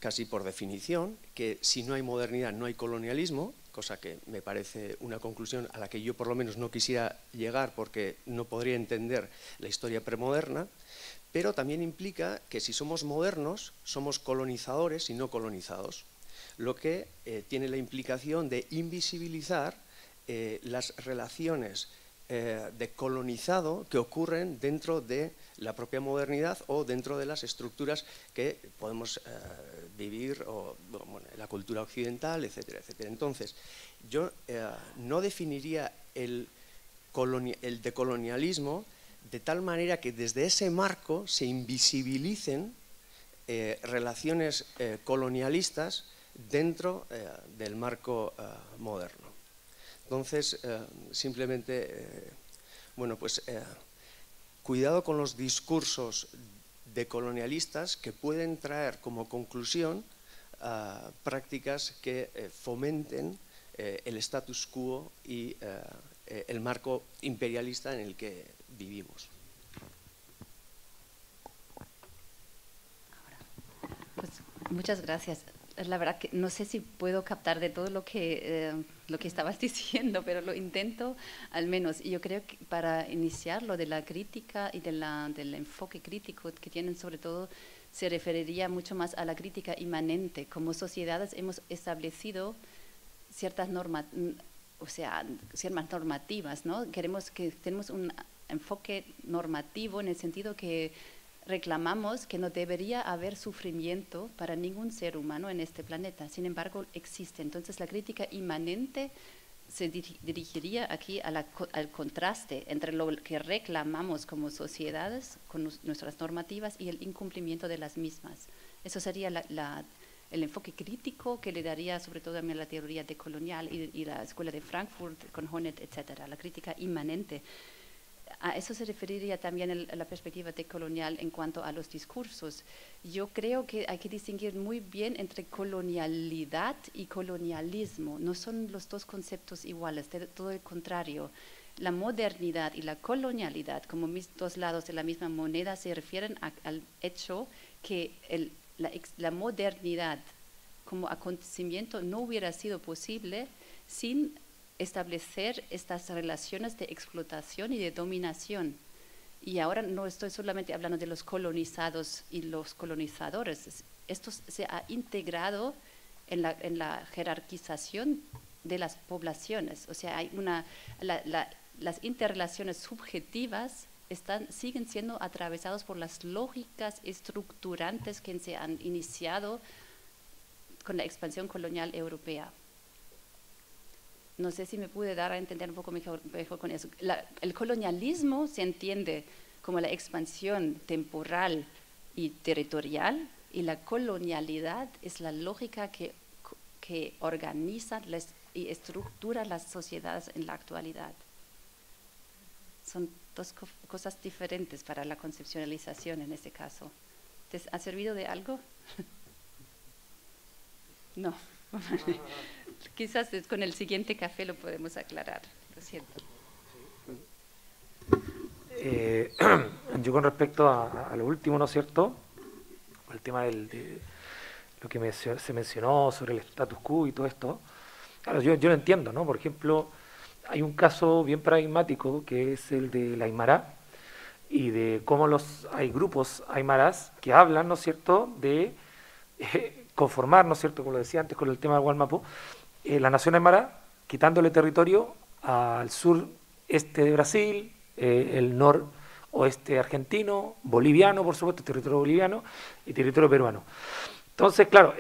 casi por definición, que si no hay modernidad no hay colonialismo, cosa que me parece una conclusión a la que yo por lo menos no quisiera llegar porque no podría entender la historia premoderna, pero también implica que si somos modernos somos colonizadores y no colonizados, lo que tiene la implicación de invisibilizar las relaciones de colonizado que ocurren dentro de la propia modernidad o dentro de las estructuras que podemos vivir en la cultura occidental, etcétera, etcétera. Entonces, yo no definiría el decolonialismo de tal manera que desde ese marco se invisibilicen relaciones colonialistas dentro del marco moderno. Entonces, simplemente, cuidado con los discursos decolonialistas que pueden traer como conclusión prácticas que fomenten el status quo y el marco imperialista en el que vivimos. Pues, muchas gracias. La verdad que no sé si puedo captar de todo lo que estabas diciendo, pero lo intento al menos. Y yo creo que para iniciar lo de la crítica y del enfoque crítico que tienen, sobre todo, se referiría mucho más a la crítica inmanente. Como sociedades hemos establecido ciertas normas, o sea, ciertas normativas, ¿no? Tenemos un enfoque normativo en el sentido que reclamamos que no debería haber sufrimiento para ningún ser humano en este planeta. Sin embargo, existe. Entonces, la crítica inmanente se dirigiría aquí al contraste entre lo que reclamamos como sociedades con nuestras normativas y el incumplimiento de las mismas. Eso sería el enfoque crítico que le daría sobre todo a la teoría decolonial y la Escuela de Frankfurt con Honneth, etcétera, la crítica inmanente. A eso se referiría también la perspectiva decolonial en cuanto a los discursos. Yo creo que hay que distinguir muy bien entre colonialidad y colonialismo. No son los dos conceptos iguales, todo el contrario. La modernidad y la colonialidad, como dos lados de la misma moneda, se refieren al hecho que la modernidad como acontecimiento no hubiera sido posible sin establecer estas relaciones de explotación y de dominación. Y ahora no estoy solamente hablando de los colonizados y los colonizadores. Esto se ha integrado en la jerarquización de las poblaciones. O sea, hay las interrelaciones subjetivas siguen siendo atravesados por las lógicas estructurantes que se han iniciado con la expansión colonial europea. No sé si me pude dar a entender un poco mejor con eso. El colonialismo se entiende como la expansión temporal y territorial, y la colonialidad es la lógica que organiza y estructura las sociedades en la actualidad. Son dos cosas diferentes para la conceptualización en este caso. ¿Te ha servido de algo? No. Quizás con el siguiente café lo podemos aclarar. Lo siento. Yo con respecto a lo último, ¿no es cierto? El tema de lo que se mencionó sobre el status quo y todo esto. Claro, yo lo entiendo, ¿no? Por ejemplo, hay un caso bien paradigmático que es el de la Aymara y de cómo hay grupos aymaras que hablan, ¿no es cierto?, de conformar, ¿no es cierto?, como lo decía antes con el tema del Gualmapu, la nación aymara, quitándole territorio al sureste de Brasil, el noroeste argentino, boliviano, por supuesto, territorio boliviano y territorio peruano. Entonces, claro,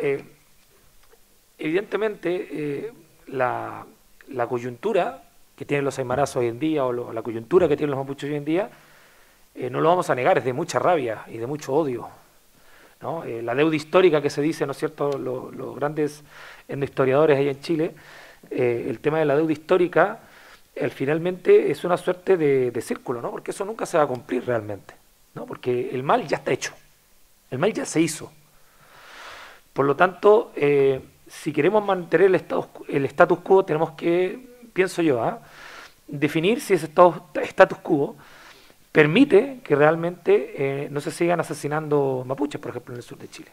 evidentemente la coyuntura que tienen los aymaras hoy en día, o la coyuntura que tienen los mapuches hoy en día, no lo vamos a negar, es de mucha rabia y de mucho odio, ¿no? La deuda histórica que se dice, ¿no es cierto?, los grandes historiadores ahí en Chile, el tema de la deuda histórica, finalmente es una suerte de círculo, ¿no? Porque eso nunca se va a cumplir realmente, ¿no? Porque el mal ya está hecho, el mal ya se hizo. Por lo tanto, si queremos mantener el status quo, tenemos que, pienso yo, definir si ese status quo permite que realmente no se sigan asesinando mapuches, por ejemplo, en el sur de Chile.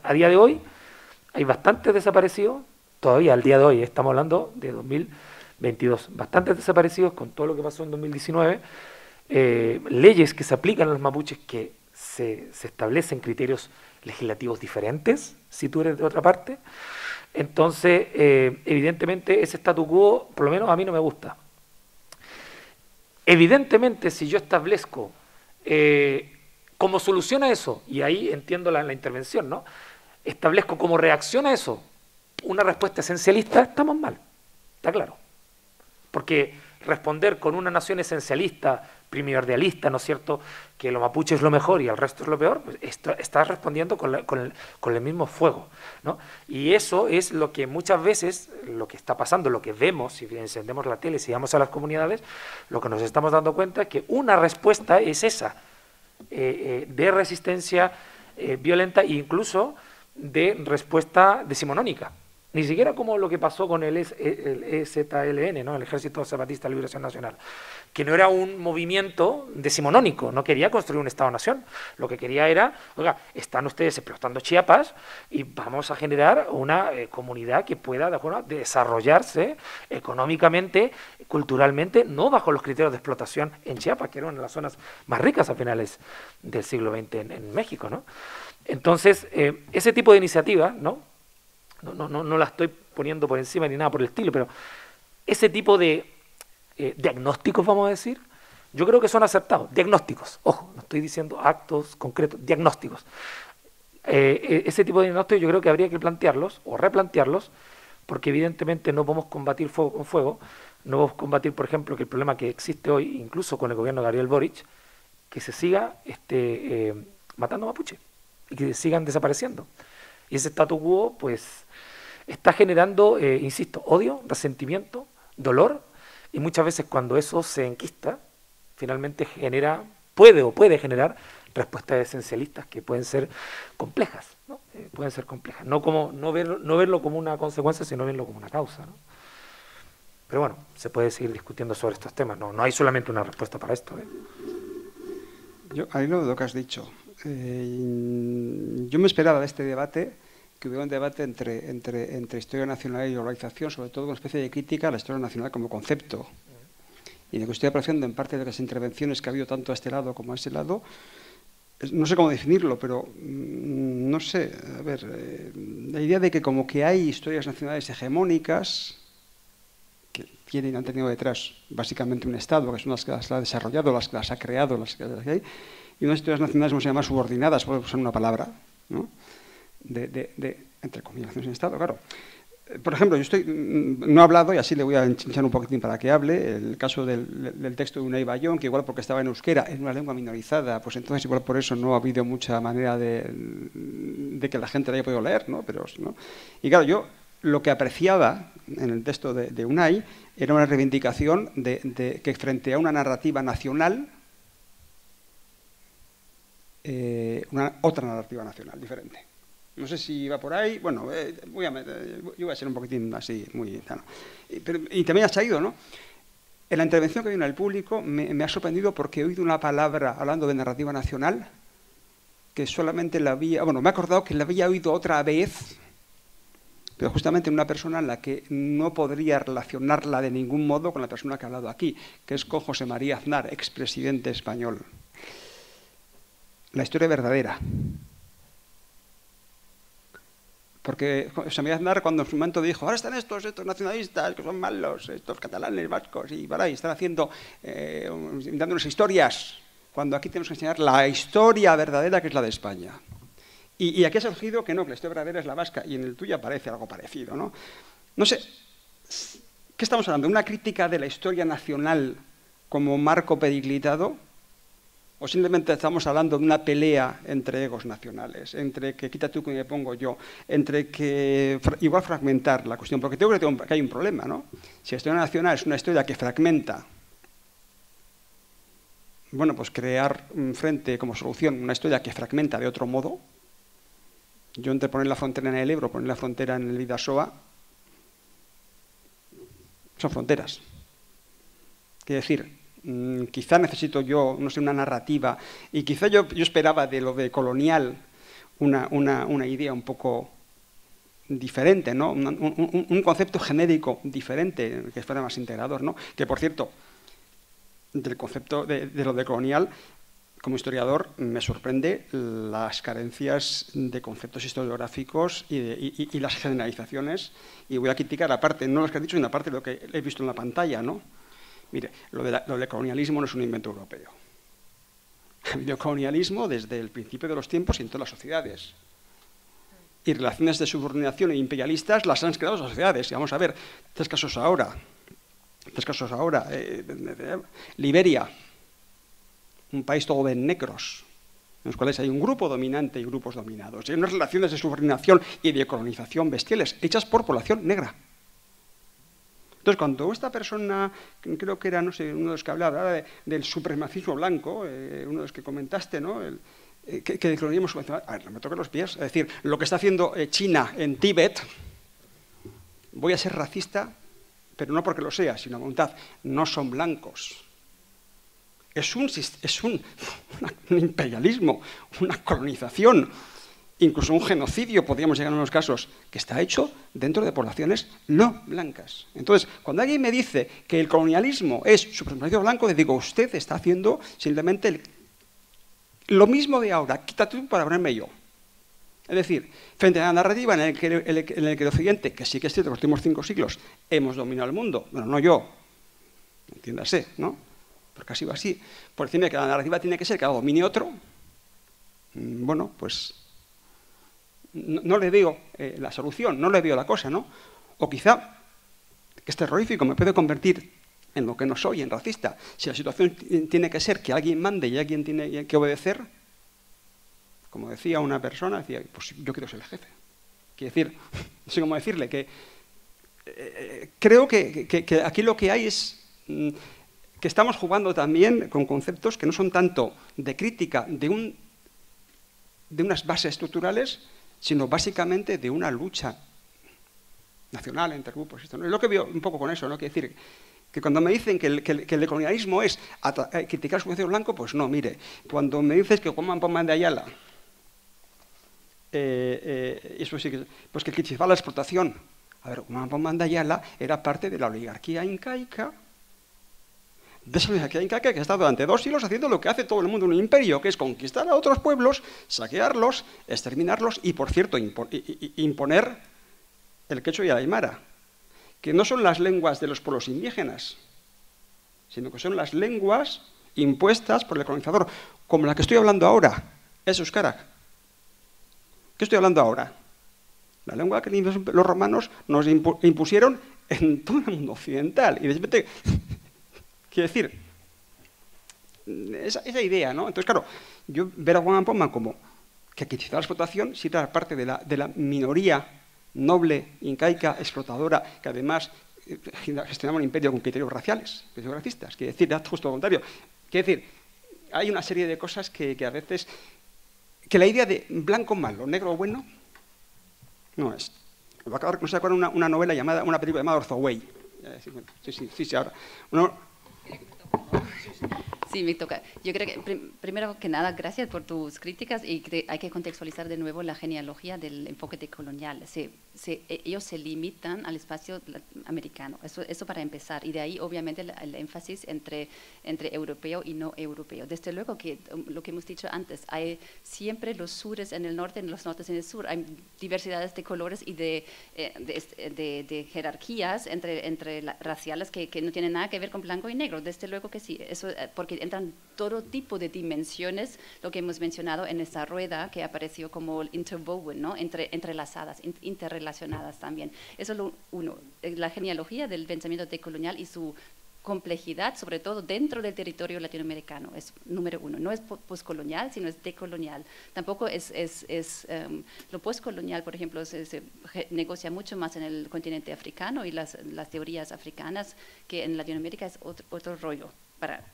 A día de hoy hay bastantes desaparecidos, todavía al día de hoy, estamos hablando de 2022, bastantes desaparecidos con todo lo que pasó en 2019, leyes que se aplican a los mapuches que se establecen criterios legislativos diferentes, si tú eres de otra parte. Entonces, evidentemente, ese statu quo, por lo menos a mí no me gusta. Evidentemente, si yo establezco como solución a eso, y ahí entiendo la intervención, ¿no? Establezco como reacción a eso una respuesta esencialista, estamos mal, está claro. Porque responder con una nación esencialista, primordialista, ¿no es cierto?, que lo mapuche es lo mejor y el resto es lo peor, pues está respondiendo con el mismo fuego, ¿no? Y eso es lo que muchas veces, lo que está pasando, lo que vemos, si encendemos la tele, si vamos a las comunidades, lo que nos estamos dando cuenta es que una respuesta es esa, de resistencia violenta, e incluso de respuesta decimonónica. Ni siquiera como lo que pasó con el EZLN, ¿no? El Ejército Zapatista de Liberación Nacional, que no era un movimiento decimonónico, no quería construir un Estado-nación. Lo que quería era, oiga, están ustedes explotando Chiapas y vamos a generar una comunidad que pueda de alguna manera desarrollarse económicamente, culturalmente, no bajo los criterios de explotación en Chiapas, que eran una de las zonas más ricas a finales del siglo XX en México, ¿no? Entonces, ese tipo de iniciativas, ¿no? No la estoy poniendo por encima ni nada por el estilo, pero ese tipo de diagnósticos, vamos a decir, yo creo que son acertados. Diagnósticos, ojo, no estoy diciendo actos concretos, diagnósticos. Ese tipo de diagnósticos yo creo que habría que plantearlos o replantearlos, porque evidentemente no podemos combatir fuego con fuego, no podemos combatir, por ejemplo, que el problema que existe hoy, incluso con el gobierno de Gabriel Boric, que se siga matando mapuche y que sigan desapareciendo. Y ese statu quo, pues, está generando, insisto, odio, resentimiento, dolor, y muchas veces cuando eso se enquista, finalmente puede generar respuestas esencialistas que pueden ser complejas, ¿no? Pueden ser complejas, no verlo como una consecuencia, sino verlo como una causa, ¿no? Pero bueno, se puede seguir discutiendo sobre estos temas, no hay solamente una respuesta para esto, ¿eh? Yo, al hilo de lo que has dicho, yo me esperaba de este debate que hubiera un debate entre historia nacional y globalización, sobre todo una especie de crítica a la historia nacional como concepto. Y lo que estoy apreciando en parte de las intervenciones que ha habido tanto a este lado como a ese lado, no sé cómo definirlo, pero no sé, a ver, la idea de que como que hay historias nacionales hegemónicas que han tenido detrás básicamente un Estado, que son las que las ha desarrollado, las que las ha creado, las que hay, y unas historias nacionales, vamos a llamar subordinadas, por usar una palabra, ¿no? Entre comillas, sin Estado, claro. Por ejemplo, no he hablado, y así le voy a hinchar un poquitín para que hable, el caso del texto de Unai Bayón, que igual porque estaba en euskera, en una lengua minorizada, pues entonces igual por eso no ha habido mucha manera de que la gente la haya podido leer, ¿no? Pero, ¿no? Y claro, yo lo que apreciaba en el texto de Unai era una reivindicación de que frente a una narrativa nacional, otra narrativa nacional diferente. No sé si va por ahí. Bueno, yo voy a ser un poquitín así, muy... No. Y también has traído, ¿no? En la intervención que vino al público me ha sorprendido porque he oído una palabra hablando de narrativa nacional que solamente la había... Bueno, me he acordado que la había oído otra vez, pero justamente una persona en la que no podría relacionarla de ningún modo con la persona que ha hablado aquí, que es con José María Aznar, expresidente español. La historia verdadera. Porque José María Aznar, cuando en su momento dijo, ahora están estos nacionalistas que son malos, estos catalanes, vascos, y por ahí están dándonos historias, cuando aquí tenemos que enseñar la historia verdadera, que es la de España. Y aquí ha surgido que no, que la historia verdadera es la vasca, y en el tuyo aparece algo parecido, ¿no? No sé, ¿qué estamos hablando? ¿Una crítica de la historia nacional como marco periclitado? ¿O simplemente estamos hablando de una pelea entre egos nacionales, entre que quita tú que me pongo yo, entre que igual fragmentar la cuestión? Porque tengo que hay un problema, ¿no? Si la historia nacional es una historia que fragmenta, bueno, pues crear frente como solución una historia que fragmenta de otro modo. Yo entre poner la frontera en el Ebro, poner la frontera en el Bidasoa, son fronteras. Quiere decir, quizá necesito yo, no sé, una narrativa, y quizá yo esperaba de lo de colonial una idea un poco diferente, ¿no? Un concepto genérico diferente, que fuera más integrador, ¿no? Que, por cierto, del concepto de lo de colonial, como historiador, me sorprende las carencias de conceptos historiográficos y las generalizaciones, y voy a criticar aparte, no lo que has dicho, sino aparte de lo que he visto en la pantalla, ¿no? Mire, lo del colonialismo no es un invento europeo. Ha habido colonialismo desde el principio de los tiempos y en todas las sociedades. Y relaciones de subordinación e imperialistas las han creado las sociedades. Y vamos a ver, tres casos ahora. Liberia, un país todo de negros, en los cuales hay un grupo dominante y grupos dominados. Hay unas relaciones de subordinación y de colonización bestiales, hechas por población negra. Entonces, cuando esta persona, creo que era, no sé, uno de los que hablaba del supremacismo blanco, uno de los que comentaste, ¿no? que el colonialismo subvencional. A ver, no me toquen los pies. Es decir, lo que está haciendo China en Tíbet, voy a ser racista, pero no porque lo sea, sino a voluntad, no son blancos. Es un imperialismo, una colonización, incluso un genocidio, podríamos llegar en unos casos, que está hecho dentro de poblaciones no blancas. Entonces, cuando alguien me dice que el colonialismo es supremacía blanco, le digo, usted está haciendo simplemente lo mismo de ahora, quítate tú para ponerme yo. Es decir, frente a la narrativa en el que el Occidente, que sí que es cierto que en los últimos 5 siglos hemos dominado el mundo, bueno, no yo, entiéndase, ¿no? Porque ha sido así, por encima de que la narrativa tiene que ser que la domine otro, bueno, pues no le veo la solución, no le veo la cosa, ¿no? O quizá, que es terrorífico, me puede convertir en lo que no soy, en racista. Si la situación tiene que ser que alguien mande y alguien tiene que obedecer, como decía una persona, decía, pues yo quiero ser el jefe. Quiere decir, no sé cómo decirle, que creo que aquí lo que hay es que estamos jugando también con conceptos que no son tanto de crítica de unas bases estructurales, sino básicamente de una lucha nacional entre grupos. Esto, ¿no? Es lo que veo un poco con eso, ¿no? Quiere decir que cuando me dicen que el colonialismo es criticar el sujeto blanco, pues no, mire, cuando me dices que Juan Pomán de Ayala, eso sí que, pues que criticaba la explotación. A ver, Juan Pomán de Ayala era parte de la oligarquía incaica, de esa oligarquía incaica que ha estado durante 2 siglos haciendo lo que hace todo el mundo en un imperio, que es conquistar a otros pueblos, saquearlos, exterminarlos y, por cierto, imponer el quechua y el aymara, que no son las lenguas de los pueblos indígenas, sino que son las lenguas impuestas por el colonizador, como la que estoy hablando ahora, es euskara. ¿Qué estoy hablando ahora? La lengua que los romanos nos impusieron en todo el mundo occidental. Y de repente, quiero decir, esa idea, ¿no? Entonces, claro, yo ver a Juan Pomán como que quizá la explotación sí era parte de la minoría noble, incaica, explotadora, que además gestionaba un imperio con criterios raciales, criterios racistas. Quiere decir, justo lo contrario. Quiere decir, hay una serie de cosas que a veces... que la idea de blanco malo, negro bueno, no es. Me va a acabar, no sé, una novela llamada, una película llamada Orzoway. Sí, ahora. Sí, me toca. Yo creo que, primero que nada, gracias por tus críticas y hay que contextualizar de nuevo la genealogía del enfoque decolonial. Ellos se limitan al espacio americano, eso para empezar, y de ahí obviamente el énfasis entre europeo y no europeo. Desde luego que lo que hemos dicho antes, hay siempre los sures en el norte y los nortes en el sur, hay diversidades de colores y de jerarquías entre raciales que no tienen nada que ver con blanco y negro, desde luego que sí, eso porque entran todo tipo de dimensiones, lo que hemos mencionado en esta rueda que apareció como interwoven, ¿no? Entrelazadas, interrelacionadas también. Eso es lo uno, la genealogía del pensamiento decolonial y su complejidad, sobre todo dentro del territorio latinoamericano, es número uno. No es postcolonial, sino es decolonial. Tampoco lo postcolonial, por ejemplo, se negocia mucho más en el continente africano y las teorías africanas, que en Latinoamérica es otro rollo.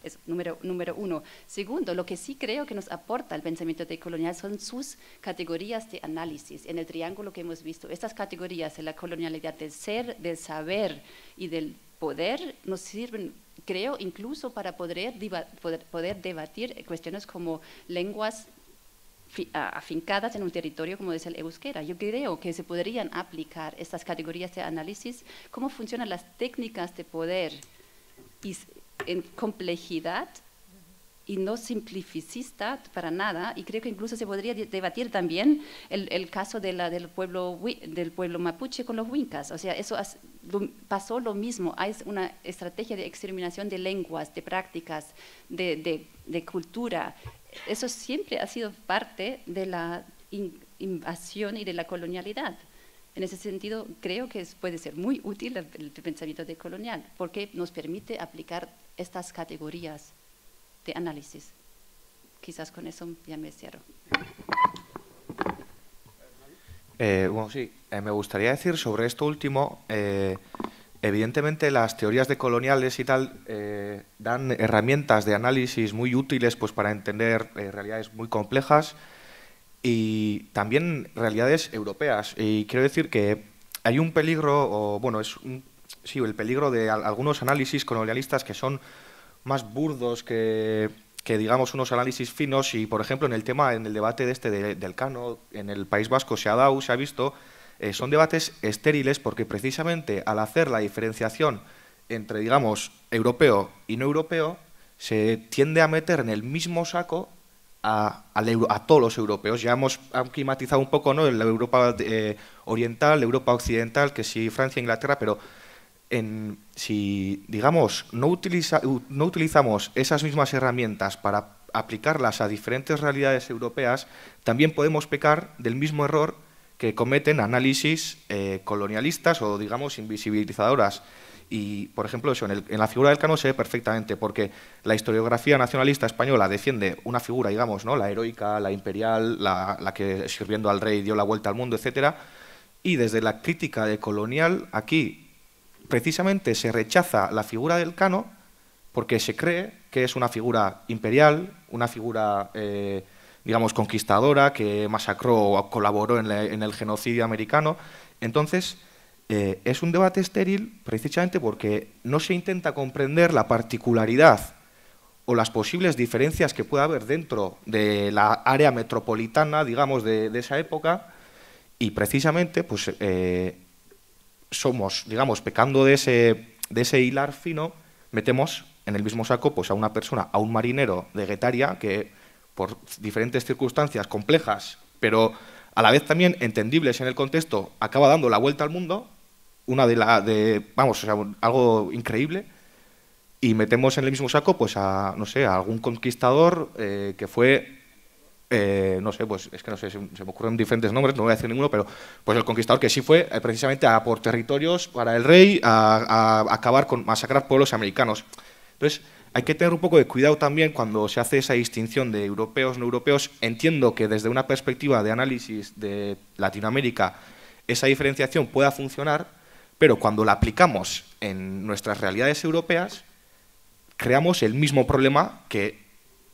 Es número uno. Segundo, lo que sí creo que nos aporta el pensamiento decolonial son sus categorías de análisis. En el triángulo que hemos visto, estas categorías de la colonialidad del ser, del saber y del poder nos sirven, creo, incluso para poder debatir cuestiones como lenguas afincadas en un territorio como es el euskera. Yo creo que se podrían aplicar estas categorías de análisis, cómo funcionan las técnicas de poder y en complejidad y no simplificista para nada, y creo que incluso se podría debatir también el caso del pueblo mapuche con los huincas. O sea, eso pasó lo mismo. Hay una estrategia de exterminación de lenguas, de prácticas, de cultura. Eso siempre ha sido parte de la invasión y de la colonialidad. En ese sentido, creo que puede ser muy útil el pensamiento decolonial, porque nos permite aplicar estas categorías de análisis. Quizás con eso ya me cierro. Bueno, sí, me gustaría decir sobre esto último, evidentemente las teorías decoloniales y tal dan herramientas de análisis muy útiles pues, para entender realidades muy complejas y también realidades europeas. Y quiero decir que hay un peligro, o bueno, sí, el peligro de algunos análisis colonialistas que son más burdos que digamos unos análisis finos y, por ejemplo, en el debate del Cano, en el País Vasco se ha visto, son debates estériles porque precisamente al hacer la diferenciación entre, digamos, europeo y no europeo, se tiende a meter en el mismo saco a todos los europeos. Ya hemos climatizado un poco, ¿no?, la Europa oriental, Europa occidental, que sí Francia, Inglaterra, pero si, digamos, no utilizamos esas mismas herramientas para aplicarlas a diferentes realidades europeas, también podemos pecar del mismo error que cometen análisis colonialistas o, digamos, invisibilizadoras. Y, por ejemplo, eso en la figura del Cano se ve perfectamente, porque la historiografía nacionalista española defiende una figura, digamos, ¿no?, la heroica, la imperial, la que sirviendo al rey dio la vuelta al mundo, etcétera, y desde la crítica de colonial aquí precisamente se rechaza la figura del Cano porque se cree que es una figura imperial, una figura, digamos, conquistadora, que masacró o colaboró en el genocidio americano. Entonces, es un debate estéril precisamente porque no se intenta comprender la particularidad o las posibles diferencias que pueda haber dentro de la área metropolitana, digamos, de esa época, y precisamente, pues, somos, digamos, pecando de ese hilar fino, metemos en el mismo saco pues, a una persona, a un marinero de Guetaria que por diferentes circunstancias complejas, pero a la vez también entendibles en el contexto, acaba dando la vuelta al mundo, vamos, o sea, algo increíble, y metemos en el mismo saco pues a, no sé, a algún conquistador que fue no sé, pues es que no sé, se me ocurren diferentes nombres, no voy a decir ninguno, pero pues el conquistador que sí fue precisamente a por territorios para el rey, a acabar con masacrar pueblos americanos. Entonces, hay que tener un poco de cuidado también cuando se hace esa distinción de europeos, no europeos. Entiendo que desde una perspectiva de análisis de Latinoamérica esa diferenciación pueda funcionar, pero cuando la aplicamos en nuestras realidades europeas, creamos el mismo problema que,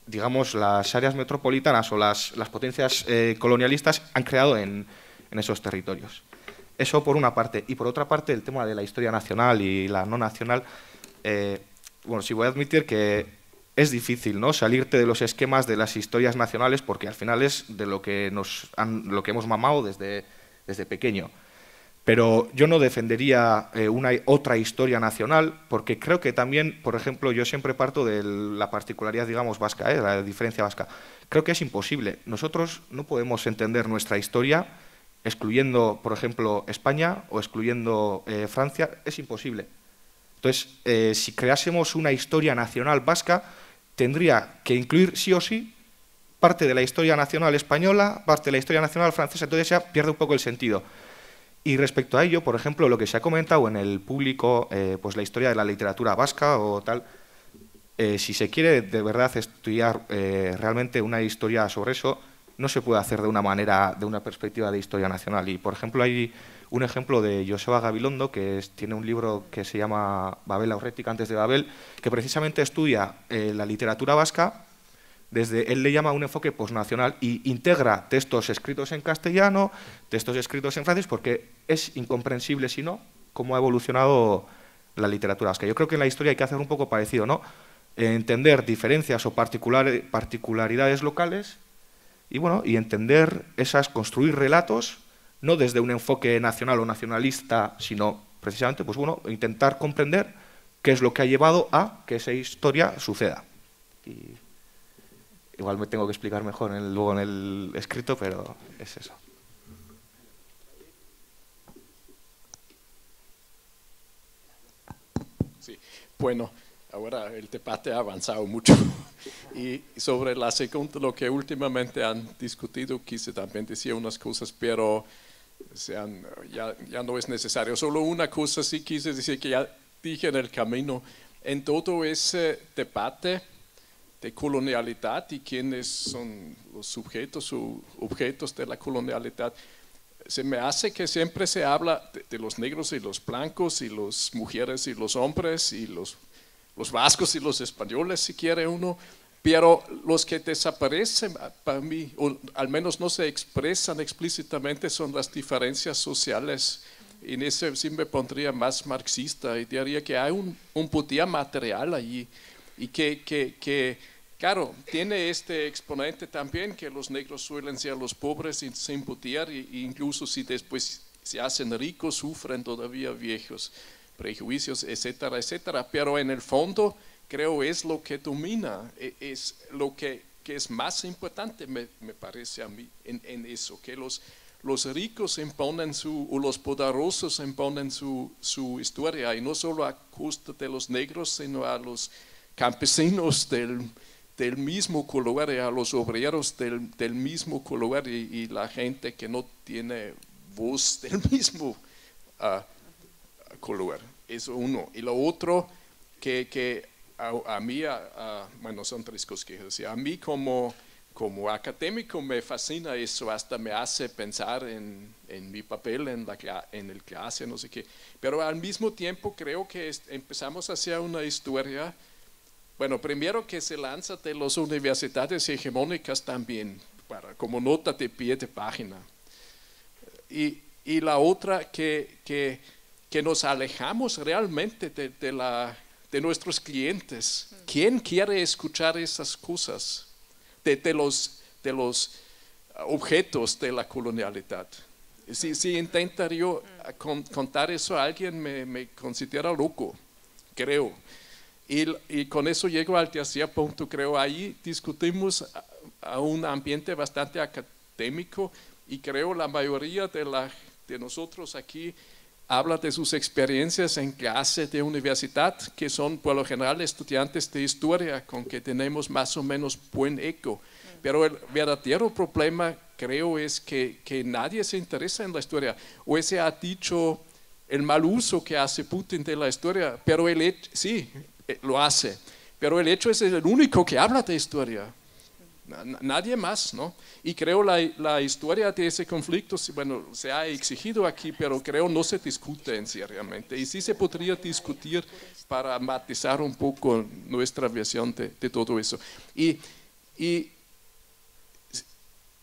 digamos, las áreas metropolitanas o las potencias colonialistas han creado en esos territorios. Eso por una parte. Y por otra parte, el tema de la historia nacional y la no nacional. Bueno, sí voy a admitir que es difícil, ¿no?, salirte de los esquemas de las historias nacionales porque al final es de lo que hemos mamado desde pequeño. Pero yo no defendería otra historia nacional, porque creo que también, por ejemplo, yo siempre parto de la particularidad, digamos, vasca, la diferencia vasca. Creo que es imposible. Nosotros no podemos entender nuestra historia excluyendo, por ejemplo, España o excluyendo Francia. Es imposible. Entonces, si creásemos una historia nacional vasca, tendría que incluir sí o sí parte de la historia nacional española, parte de la historia nacional francesa, entonces ya pierde un poco el sentido. Y respecto a ello, por ejemplo, lo que se ha comentado en el público, pues la historia de la literatura vasca o tal, si se quiere de verdad estudiar realmente una historia sobre eso, no se puede hacer de una perspectiva de historia nacional. Y, por ejemplo, hay un ejemplo de Joseba Gabilondo, que tiene un libro que se llama Babel Aurrética antes de Babel, que precisamente estudia la literatura vasca. Él le llama un enfoque posnacional y integra textos escritos en castellano, textos escritos en francés, porque es incomprensible, si no, cómo ha evolucionado la literatura vasca. Yo creo que en la historia hay que hacer un poco parecido, ¿no? Entender diferencias o particularidades locales y, bueno, y construir relatos, no desde un enfoque nacional o nacionalista, sino precisamente, pues bueno, intentar comprender qué es lo que ha llevado a que esa historia suceda. Y igual me tengo que explicar mejor luego en el escrito, pero es eso. Sí, bueno, ahora el debate ha avanzado mucho y sobre la segunda, lo que últimamente han discutido, quise también decir unas cosas, pero ya no es necesario. Solo una cosa sí quise decir que ya dije en el camino, en todo ese debate de colonialidad y quiénes son los sujetos o objetos de la colonialidad, se me hace que siempre se habla de los negros y los blancos y las mujeres y los hombres y los vascos y los españoles, si quiere uno, pero los que desaparecen para mí, o al menos no se expresan explícitamente, son las diferencias sociales. Y en eso sí me pondría más marxista y diría que hay un poder material allí y que claro, tiene este exponente también que los negros suelen ser los pobres sin poder e incluso si después se hacen ricos sufren todavía viejos prejuicios, etcétera, etcétera. Pero en el fondo creo es lo que domina, es lo que es más importante me parece a mí en eso, que los ricos imponen o los poderosos imponen su historia y no solo a costa de los negros sino a los campesinos del mismo color, a los obreros del mismo color y la gente que no tiene voz del mismo color. Eso uno. Y lo otro que a mí, bueno, son tres cosas que decir. A mí como académico me fascina eso, hasta me hace pensar en mi papel en el clase, no sé qué. Pero al mismo tiempo creo que empezamos a hacer una historia. Bueno, primero que se lanza de las universidades hegemónicas también, como nota de pie de página. Y la otra que nos alejamos realmente de nuestros clientes. ¿Quién quiere escuchar esas cosas de los objetos de la colonialidad? Si intentaría yo contar eso a alguien me considera loco, creo. Y con eso llego al tercer punto, creo, ahí discutimos a un ambiente bastante académico y creo la mayoría de nosotros aquí habla de sus experiencias en clase de universidad, que son por lo general estudiantes de historia con que tenemos más o menos buen eco. Pero el verdadero problema creo es que nadie se interesa en la historia. O se ha dicho el mal uso que hace Putin de la historia, pero sí, lo hace, pero el hecho es el único que habla de historia, nadie más, ¿no? Y creo la historia de ese conflicto, bueno, se ha exigido aquí, pero creo no se discute seriamente, y sí se podría discutir para matizar un poco nuestra visión de todo eso. Y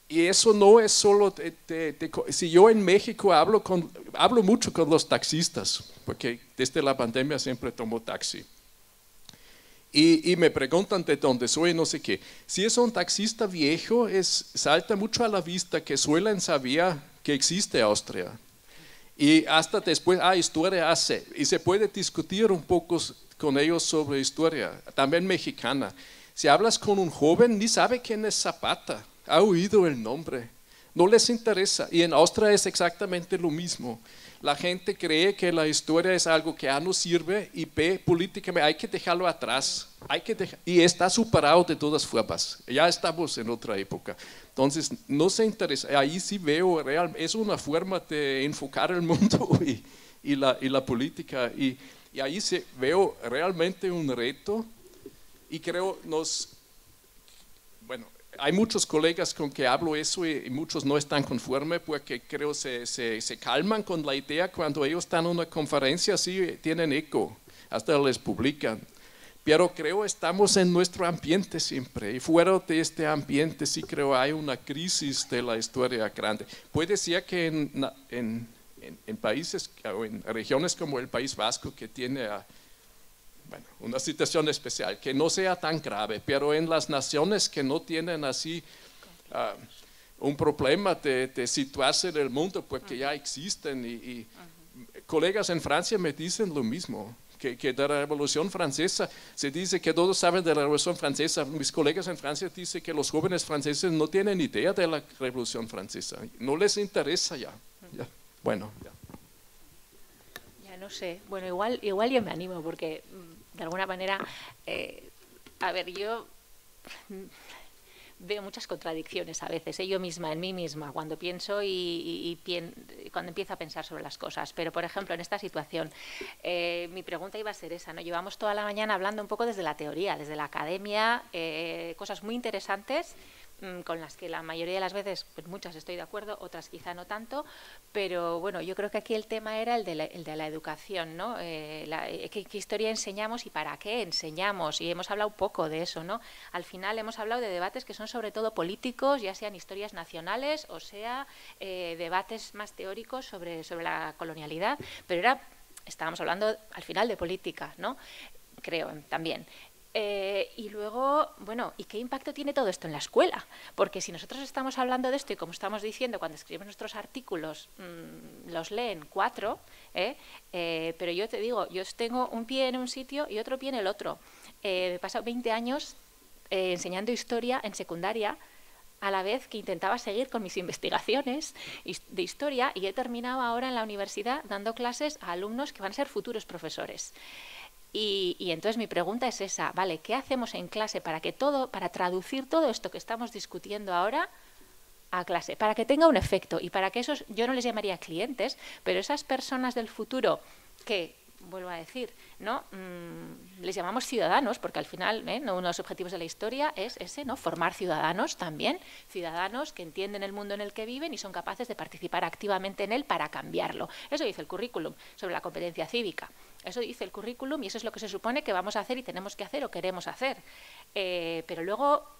eso no es solo si yo en México hablo mucho con los taxistas, porque desde la pandemia siempre tomo taxi. Y me preguntan de dónde soy, no sé qué. Si es un taxista viejo, salta mucho a la vista que suelen saber que existe Austria. Y hasta después, historia hace. Y se puede discutir un poco con ellos sobre historia, también mexicana. Si hablas con un joven, ni sabe quién es Zapata, ha oído el nombre, no les interesa. Y en Austria es exactamente lo mismo. La gente cree que la historia es algo que A no sirve y B políticamente hay que dejarlo atrás, y está superado de todas formas, ya estamos en otra época. Entonces no se interesa, ahí sí veo es una forma de enfocar el mundo y la política y ahí veo realmente un reto y creo hay muchos colegas con que hablo eso y muchos no están conformes porque creo se calman con la idea cuando ellos están en una conferencia así tienen eco, hasta les publican. Pero creo estamos en nuestro ambiente siempre y fuera de este ambiente sí creo hay una crisis de la historia grande. Puede ser que en países o en regiones como el País Vasco que tiene una situación especial, que no sea tan grave, pero en las naciones que no tienen así un problema de situarse en el mundo porque ya existen y colegas en Francia me dicen lo mismo, que de la Revolución Francesa, se dice que todos saben de la Revolución Francesa, mis colegas en Francia dicen que los jóvenes franceses no tienen idea de la Revolución Francesa, no les interesa ya. Bueno, ya. Ya no sé, bueno, igual yo me animo porque de alguna manera, a ver, yo veo muchas contradicciones a veces, yo misma, en mí misma, cuando pienso cuando empiezo a pensar sobre las cosas. Pero, por ejemplo, en esta situación, mi pregunta iba a ser esa, ¿no? Llevamos toda la mañana hablando un poco desde la teoría, desde la academia, cosas muy interesantes, con las que la mayoría de las veces, pues muchas estoy de acuerdo, otras quizá no tanto, pero bueno, yo creo que aquí el tema era el de la educación, ¿no? ¿Qué historia enseñamos y para qué enseñamos? Y hemos hablado poco de eso, ¿no? Al final hemos hablado de debates que son sobre todo políticos, ya sean historias nacionales o sea debates más teóricos sobre la colonialidad, pero estábamos hablando al final de política, ¿no? Creo también. Y luego, bueno, ¿y qué impacto tiene todo esto en la escuela? Porque si nosotros estamos hablando de esto y como estamos diciendo, cuando escribimos nuestros artículos, los leen 4, pero yo te digo, yo tengo un pie en un sitio y otro pie en el otro. He pasado 20 años enseñando historia en secundaria, a la vez que intentaba seguir con mis investigaciones de historia, y he terminado ahora en la universidad dando clases a alumnos que van a ser futuros profesores. Y entonces mi pregunta es esa, ¿vale? ¿Qué hacemos en clase para traducir todo esto que estamos discutiendo ahora a clase? Para que tenga un efecto y para que esos, yo no les llamaría clientes, pero esas personas del futuro que, vuelvo a decir, ¿no? Les llamamos ciudadanos, porque al final uno de los objetivos de la historia es ese, ¿no? Formar ciudadanos también, ciudadanos que entienden el mundo en el que viven y son capaces de participar activamente en él para cambiarlo. Eso dice el currículum sobre la competencia cívica. Eso dice el currículum y eso es lo que se supone que vamos a hacer y tenemos que hacer o queremos hacer. Pero luego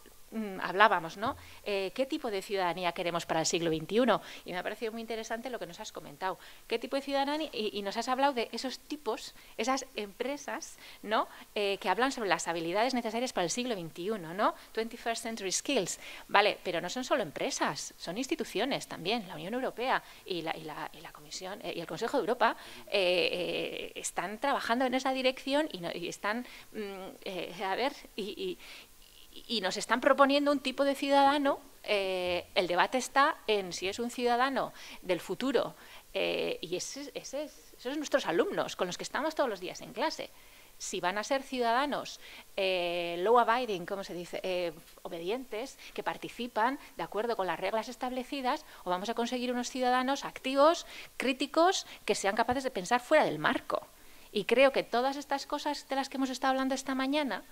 hablábamos, ¿no? ¿Qué tipo de ciudadanía queremos para el siglo XXI? Y me ha parecido muy interesante lo que nos has comentado. ¿Qué tipo de ciudadanía? Y nos has hablado de esos tipos, esas empresas, ¿no? Que hablan sobre las habilidades necesarias para el siglo XXI, ¿no? 21st Century Skills. Vale, pero no son solo empresas, son instituciones también. La Unión Europea y la Comisión y el Consejo de Europa están trabajando en esa dirección y están, y nos están proponiendo un tipo de ciudadano. El debate está en si es un ciudadano del futuro, y esos son nuestros alumnos con los que estamos todos los días en clase. Si van a ser ciudadanos law abiding, ¿cómo se dice? Obedientes, que participan de acuerdo con las reglas establecidas, o vamos a conseguir unos ciudadanos activos, críticos, que sean capaces de pensar fuera del marco. Y creo que todas estas cosas de las que hemos estado hablando esta mañana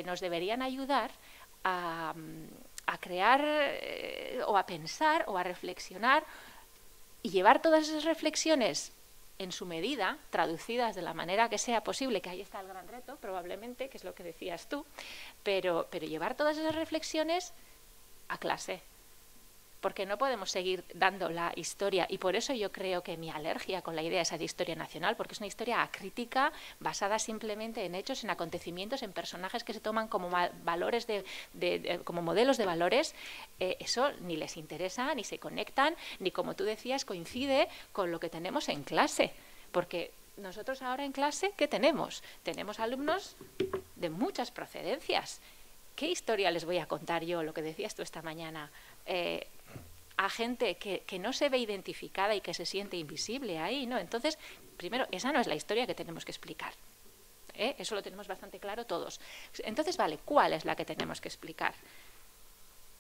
nos deberían ayudar a crear o a pensar o a reflexionar y llevar todas esas reflexiones en su medida, traducidas de la manera que sea posible, que ahí está el gran reto probablemente, que es lo que decías tú, pero llevar todas esas reflexiones a clase. Porque no podemos seguir dando la historia, y por eso yo creo que mi alergia con la idea esa de historia nacional, porque es una historia acrítica basada simplemente en hechos, en acontecimientos, en personajes que se toman como valores como modelos de valores, eso ni les interesa, ni se conectan, ni, como tú decías, coincide con lo que tenemos en clase. Porque nosotros ahora en clase, ¿qué tenemos? Tenemos alumnos de muchas procedencias. ¿Qué historia les voy a contar yo, lo que decías tú esta mañana? A gente que no se ve identificada y que se siente invisible ahí, ¿no? Entonces, primero, esa no es la historia que tenemos que explicar. Eso lo tenemos bastante claro todos. Entonces, vale, ¿cuál es la que tenemos que explicar?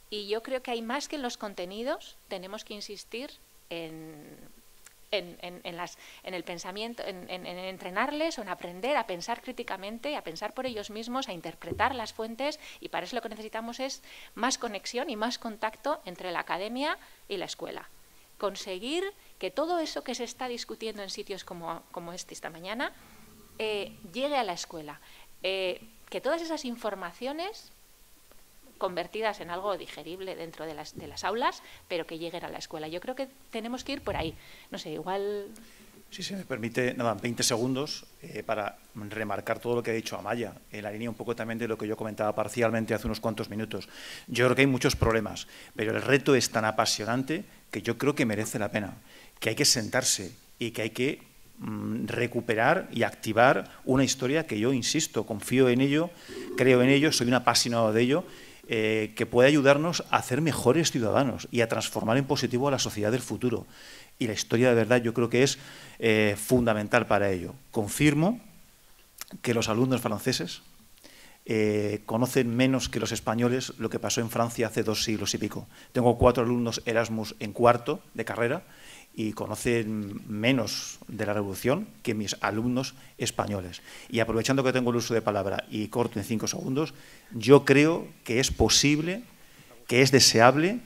Y yo creo que hay más que en los contenidos, tenemos que insistir en el pensamiento, en entrenarles o en aprender a pensar críticamente, a pensar por ellos mismos, a interpretar las fuentes, y para eso lo que necesitamos es más conexión y más contacto entre la academia y la escuela. Conseguir que todo eso que se está discutiendo en sitios como esta mañana llegue a la escuela, que todas esas informaciones convertidas en algo digerible dentro de las aulas, pero que lleguen a la escuela. Yo creo que tenemos que ir por ahí. No sé, igual... Sí, se me permite, nada, 20 segundos para remarcar todo lo que ha dicho Amaya, en la línea un poco también de lo que yo comentaba parcialmente hace unos cuantos minutos. Yo creo que hay muchos problemas, pero el reto es tan apasionante que yo creo que merece la pena, que hay que sentarse y que hay que recuperar y activar una historia que yo, insisto, confío en ello, creo en ello, soy un apasionado de ello, que puede ayudarnos a hacer mejores ciudadanos y a transformar en positivo a la sociedad del futuro. Y la historia, de verdad, yo creo que es fundamental para ello. Confirmo que los alumnos franceses conocen menos que los españoles lo que pasó en Francia hace 2 siglos y pico. Tengo 4 alumnos Erasmus en cuarto de carrera y conocen menos de la Revolución que mis alumnos españoles. Y aprovechando que tengo el uso de palabra y corto en 5 segundos, yo creo que es posible que es deseable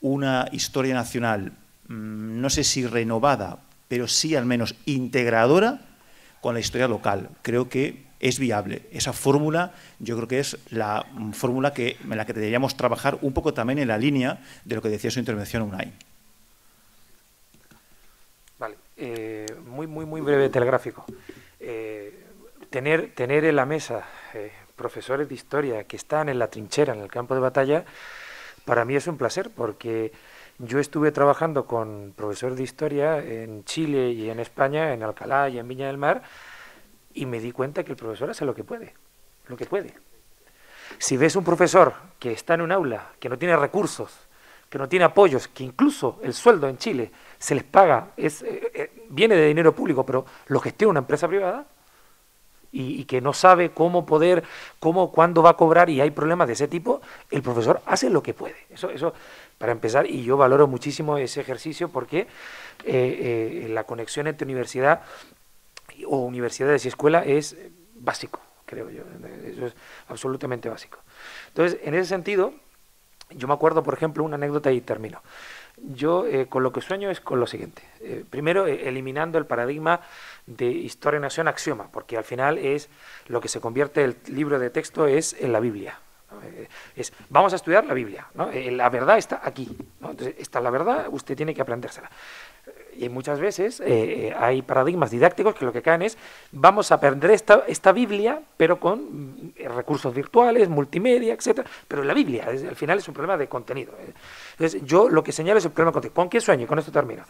una historia nacional, no sé si renovada, pero sí al menos integradora con la historia local. Creo que es viable. Esa fórmula yo creo que es la fórmula en la que deberíamos trabajar un poco también en la línea de lo que decía su intervención Unai. Vale, muy breve telegráfico. Tener en la mesa profesores de historia que están en la trinchera, en el campo de batalla, para mí es un placer, porque yo estuve trabajando con profesores de historia en Chile y en España, en Alcalá y en Viña del Mar, y me di cuenta que el profesor hace lo que puede. Si ves un profesor que está en un aula, que no tiene recursos, que no tiene apoyos, que incluso el sueldo en Chile se les paga, viene de dinero público, pero lo gestiona una empresa privada, y que no sabe cómo poder, cuándo va a cobrar, y hay problemas de ese tipo, el profesor hace lo que puede. Eso para empezar, y yo valoro muchísimo ese ejercicio, porque la conexión entre universidad o universidades y escuela es básico, creo yo. Eso es absolutamente básico. Entonces, en ese sentido, yo me acuerdo, por ejemplo, una anécdota y termino. Yo con lo que sueño es con lo siguiente. Primero, eliminando el paradigma de historia-nación axioma, porque al final es lo que se convierte el libro de texto es en la Biblia. Vamos a estudiar la Biblia, ¿no? La verdad está aquí, ¿no? Entonces, está la verdad, usted tiene que aprendérsela. Y muchas veces hay paradigmas didácticos que lo que caen es: vamos a aprender esta Biblia, pero con recursos virtuales, multimedia, etcétera. Pero la Biblia, al final, es un problema de contenido. Entonces, yo lo que señalo es el problema de contenido. ¿Con qué sueño? Y con esto termino.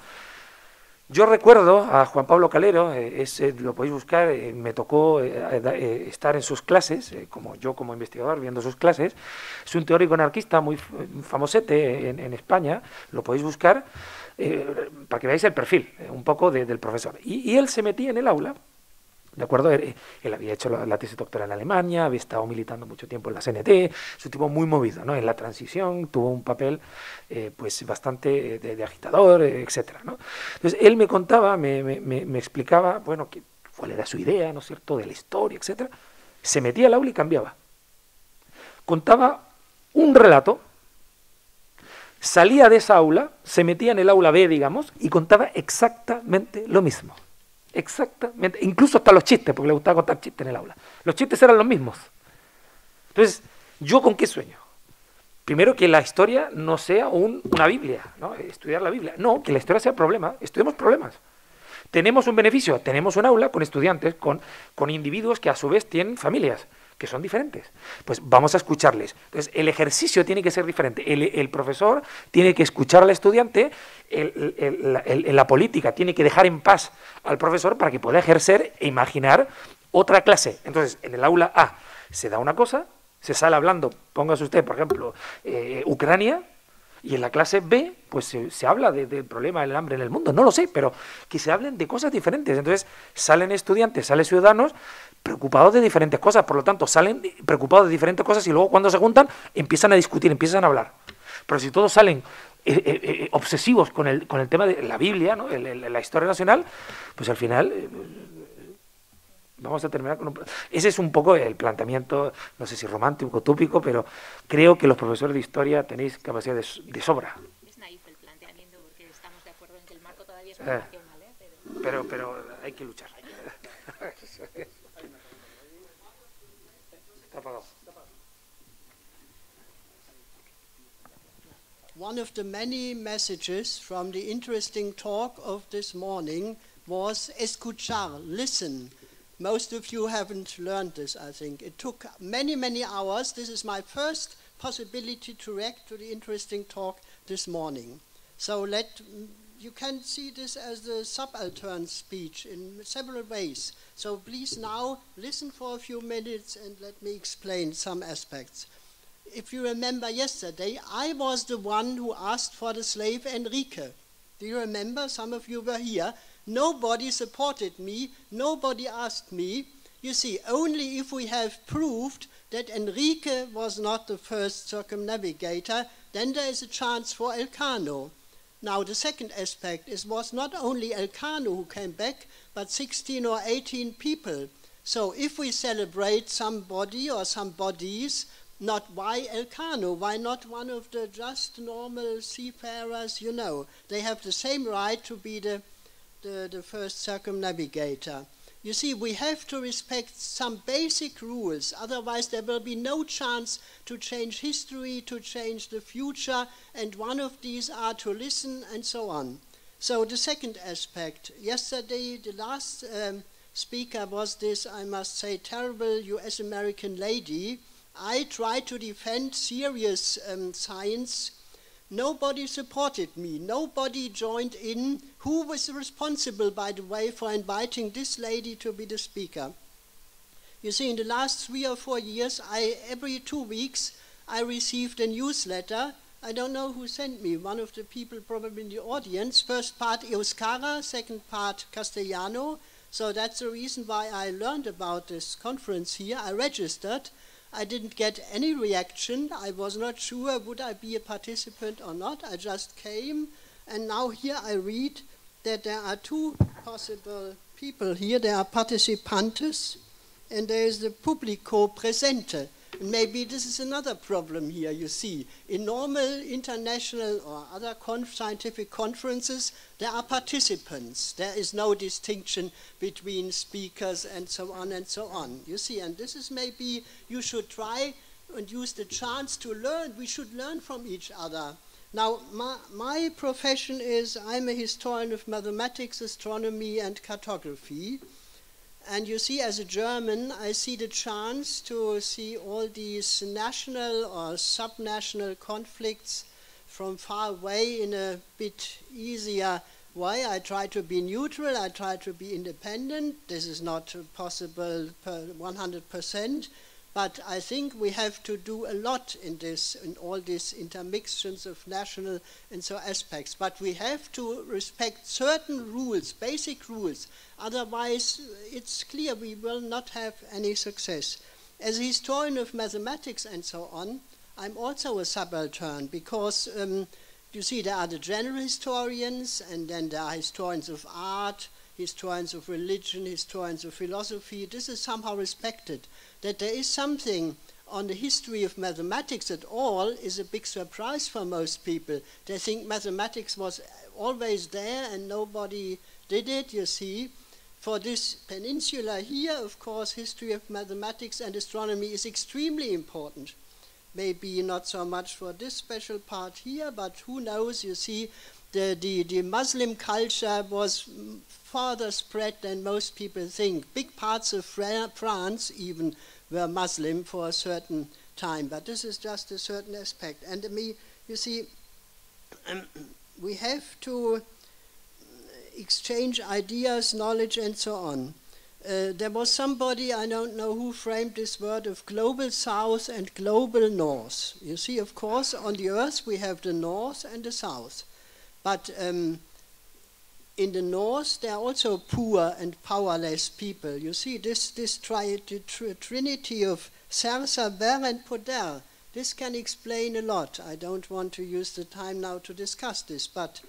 Yo recuerdo a Juan Pablo Calero, lo podéis buscar, me tocó estar en sus clases, como investigador viendo sus clases. Es un teórico anarquista muy famosete en España, lo podéis buscar, para que veáis el perfil un poco del profesor. Y él se metía en el aula, ¿de acuerdo? Él había hecho la tesis doctoral en Alemania, había estado militando mucho tiempo en la CNT, es un tipo muy movido, ¿no? En la transición tuvo un papel pues bastante de agitador, etcétera, ¿no? Entonces él me contaba, me explicaba, bueno, cuál era su idea, ¿no es cierto?, de la historia, etcétera. Se metía al aula y cambiaba. Contaba un relato, salía de esa aula, se metía en el aula B, digamos, y contaba exactamente lo mismo. Exactamente, incluso hasta los chistes, porque le gustaba contar chistes en el aula. Los chistes eran los mismos. Entonces, ¿yo con qué sueño? Primero, que la historia no sea una Biblia, ¿no? Estudiar la Biblia. No, que la historia sea problema. Estudiamos problemas. Tenemos un beneficio, tenemos un aula con estudiantes, con individuos que a su vez tienen familias, que son diferentes. Pues vamos a escucharles. Entonces, el ejercicio tiene que ser diferente. El profesor tiene que escuchar al estudiante, la política tiene que dejar en paz al profesor para que pueda ejercer e imaginar otra clase. Entonces, en el aula A se da una cosa, se sale hablando, póngase usted, por ejemplo, Ucrania, y en la clase B, pues se habla del problema del hambre en el mundo, no lo sé, pero que se hablen de cosas diferentes. Entonces, salen estudiantes, salen ciudadanos preocupados de diferentes cosas, por lo tanto, salen preocupados de diferentes cosas y luego cuando se juntan empiezan a discutir, empiezan a hablar. Pero si todos salen obsesivos con el tema de la Biblia, ¿no?, la historia nacional, pues al final vamos a terminar con Ese es un poco el planteamiento, no sé si romántico, utópico, pero creo que los profesores de historia tenéis capacidad de sobra. Es naif el planteamiento, porque estamos de acuerdo en que el marco todavía es nacional, pero hay que luchar. Está apagado. One of the many messages from the interesting talk of this morning was escuchar, listen. Most of you haven't learned this, I think. It took many, many hours. This is my first possibility to react to the interesting talk this morning. So you can see this as the subaltern speech in several ways. So please now listen for a few minutes and let me explain some aspects. If you remember yesterday, I was the one who asked for the slave Enrique. Do you remember? Some of you were here. Nobody supported me, nobody asked me. You see, only if we have proved that Enrique was not the first circumnavigator, then there is a chance for Elcano. Now, the second aspect was not only Elcano who came back, but 16 or 18 people. So if we celebrate somebody or some bodies, not why Elcano? Why not one of the just normal seafarers? You know, they have the same right to be the first circumnavigator. You see, we have to respect some basic rules, otherwise there will be no chance to change history, to change the future, and one of these are to listen and so on. So the second aspect, yesterday the last speaker was this, I must say, terrible US-American lady. I tried to defend serious science. Nobody supported me. Nobody joined in. Who was responsible, by the way, for inviting this lady to be the speaker? You see, in the last 3 or 4 years, every 2 weeks, I received a newsletter. I don't know who sent me. One of the people probably in the audience. First part Euskara, second part Castellano. So that's the reason why I learned about this conference here. I registered. I didn't get any reaction. I was not sure would I be a participant or not. I just came, and now here I read that there are 2 possible people here. There are participantes, and there is the publico presente. And maybe this is another problem here, you see. In normal international or other scientific conferences, there are participants. There is no distinction between speakers and so on and so on. You see, and this is maybe you should try and use the chance to learn. We should learn from each other. Now, my profession is I'm a historian of mathematics, astronomy, and cartography. And you see, as a German, I see the chance to see all these national or subnational conflicts from far away in a bit easier way. I try to be neutral, I try to be independent. This is not possible 100%, but I think we have to do a lot in this, in all these intermixtions of national and so aspects. But we have to respect certain rules, basic rules. Otherwise, it's clear we will not have any success. As a historian of mathematics and so on, I'm also a subaltern because, you see, there are the general historians, and then there are historians of art, historians of religion, historians of philosophy. This is somehow respected. That there is something on the history of mathematics at all is a big surprise for most people. They think mathematics was always there and nobody did it, you see. For this peninsula here, of course, history of mathematics and astronomy is extremely important. Maybe not so much for this special part here, but who knows, you see, the Muslim culture was farther spread than most people think. Big parts of France even were Muslim for a certain time, but this is just a certain aspect. And you see, we have to exchange ideas, knowledge, and so on. There was somebody, I don't know who, framed this word of global south and global north. You see, of course, on the earth we have the north and the south. But in the north, there are also poor and powerless people. You see, this trinity of ser, saber, and poder, this can explain a lot. I don't want to use the time now to discuss this, but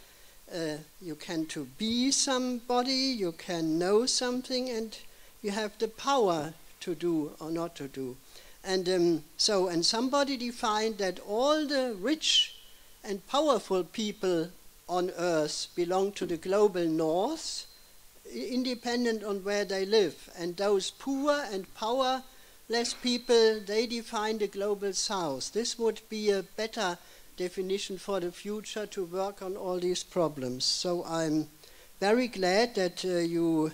you can to be somebody, you can know something, and you have the power to do or not to do. And somebody defined that all the rich and powerful people on earth belong to the global north, independent on where they live. And those poor and powerless people, they define the global south. This would be a better definition for the future to work on all these problems. So I'm very glad that you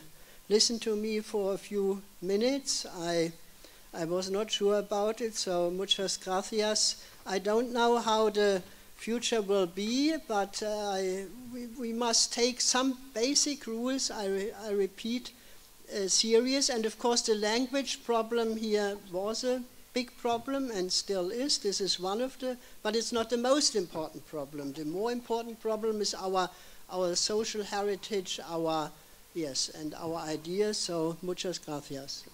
listened to me for a few minutes. I was not sure about it, so muchas gracias. I don't know how the future will be, but we must take some basic rules, I repeat, serious. And of course the language problem here was a big problem and still is. This is one of the, but it's not the most important problem. The more important problem is our social heritage, and our ideas. So muchas gracias.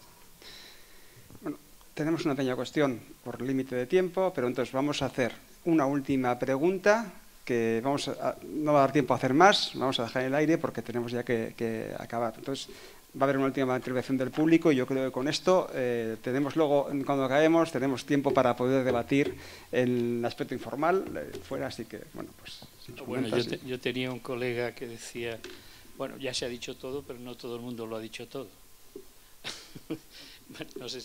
Bueno, tenemos una pequeña cuestión por límite de tiempo, pero entonces vamos a hacer una última pregunta que no va a dar tiempo a hacer más, vamos a dejar en el aire porque tenemos ya que acabar. Entonces, Va a haber una última intervención del público y yo creo que con esto tenemos luego, cuando acabemos, tenemos tiempo para poder debatir el aspecto informal fuera, así que, bueno, pues... Si bueno, yo tenía un colega que decía, bueno, ya se ha dicho todo, pero no todo el mundo lo ha dicho todo. No sé,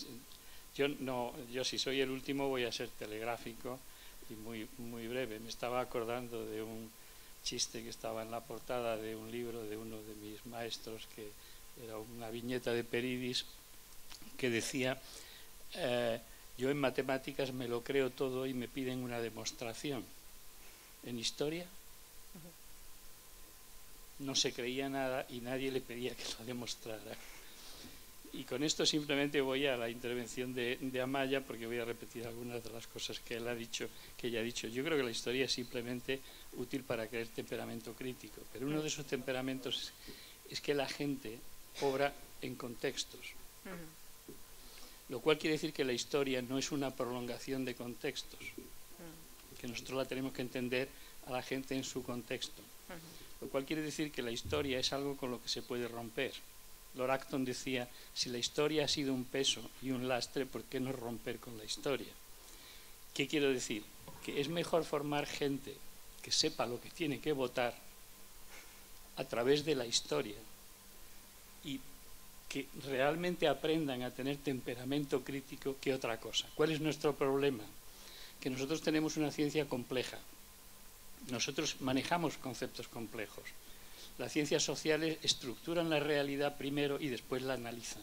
yo si soy el último voy a ser telegráfico y muy breve. Me estaba acordando de un chiste que estaba en la portada de un libro de uno de mis maestros, que era una viñeta de Peridis, que decía, yo en matemáticas me lo creo todo y me piden una demostración. En historia no se creía nada y nadie le pedía que lo demostrara. Y con esto simplemente voy a la intervención de Amaya, porque voy a repetir algunas de las cosas que ella ha dicho. Yo creo que la historia es simplemente útil para crear temperamento crítico, pero uno de esos temperamentos es que la gente obra en contextos, lo cual quiere decir que la historia no es una prolongación de contextos, que nosotros la tenemos que entender a la gente en su contexto, lo cual quiere decir que la historia es algo con lo que se puede romper. Lord Acton decía, si la historia ha sido un peso y un lastre, ¿por qué no romper con la historia? ¿Qué quiero decir? Que es mejor formar gente que sepa lo que tiene que votar a través de la historia y que realmente aprendan a tener temperamento crítico que otra cosa. ¿Cuál es nuestro problema? Que nosotros tenemos una ciencia compleja. Nosotros manejamos conceptos complejos. Las ciencias sociales estructuran la realidad primero y después la analizan.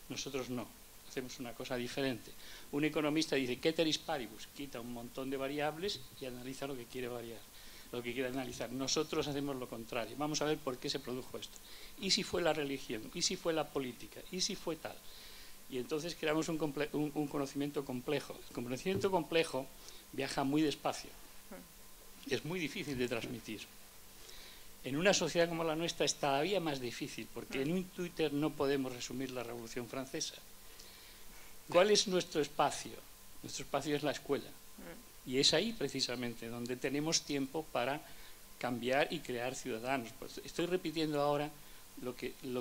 Nosotros no, hacemos una cosa diferente. Un economista dice, ceteris paribus, quita un montón de variables y analiza lo que quiere variar, lo que quiere analizar. Nosotros hacemos lo contrario. Vamos a ver por qué se produjo esto. ¿Y si fue la religión? ¿Y si fue la política? ¿Y si fue tal? Y entonces creamos un conocimiento complejo. El conocimiento complejo viaja muy despacio. Es muy difícil de transmitir. En una sociedad como la nuestra es todavía más difícil, porque en un Twitter no podemos resumir la Revolución Francesa. ¿Cuál es nuestro espacio? Nuestro espacio es la escuela. Y es ahí precisamente donde tenemos tiempo para cambiar y crear ciudadanos. Pues estoy repitiendo ahora lo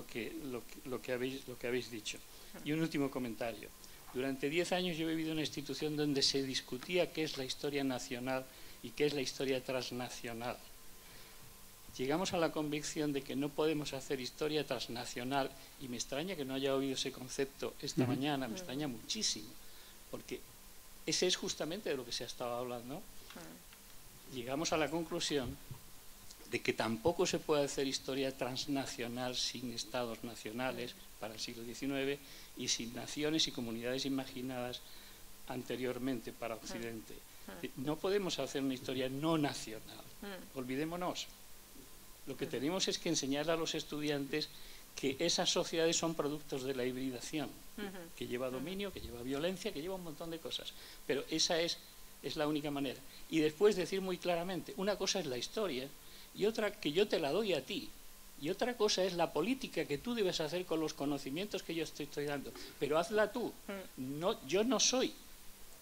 que habéis dicho. Y un último comentario. Durante 10 años yo he vivido en una institución donde se discutía qué es la historia nacional y qué es la historia transnacional. Llegamos a la convicción de que no podemos hacer historia transnacional, y me extraña que no haya oído ese concepto esta mañana, me extraña muchísimo, porque ese es justamente de lo que se ha estado hablando. Llegamos a la conclusión de que tampoco se puede hacer historia transnacional sin estados nacionales para el siglo XIX y sin naciones y comunidades imaginadas anteriormente para Occidente. No podemos hacer una historia no nacional, olvidémonos. Lo que tenemos es que enseñar a los estudiantes que esas sociedades son productos de la hibridación, que lleva dominio, que lleva violencia, que lleva un montón de cosas. Pero esa es la única manera. Y después decir muy claramente, una cosa es la historia y otra que yo te la doy a ti. Y otra cosa es la política que tú debes hacer con los conocimientos que yo te estoy dando. Pero hazla tú. No, yo no soy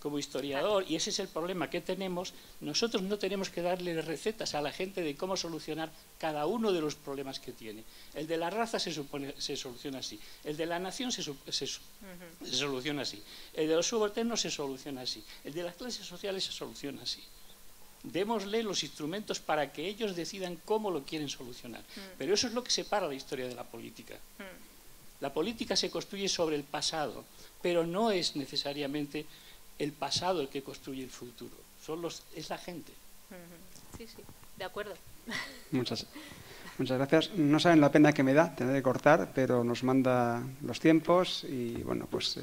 como historiador, y ese es el problema que tenemos. Nosotros no tenemos que darle recetas a la gente de cómo solucionar cada uno de los problemas que tiene. El de la raza se soluciona así, el de la nación se soluciona así, el de los subalternos se soluciona así, el de las clases sociales se soluciona así. Démosle los instrumentos para que ellos decidan cómo lo quieren solucionar. Pero eso es lo que separa la historia de la política. La política se construye sobre el pasado, pero no es necesariamente el pasado el que construye el futuro, es la gente. Sí, sí, de acuerdo. Muchas gracias. No saben la pena que me da tener que cortar, pero nos manda los tiempos y bueno, pues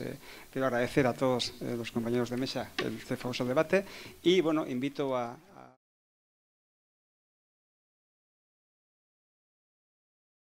quiero agradecer a todos los compañeros de mesa el famoso debate y bueno, invito a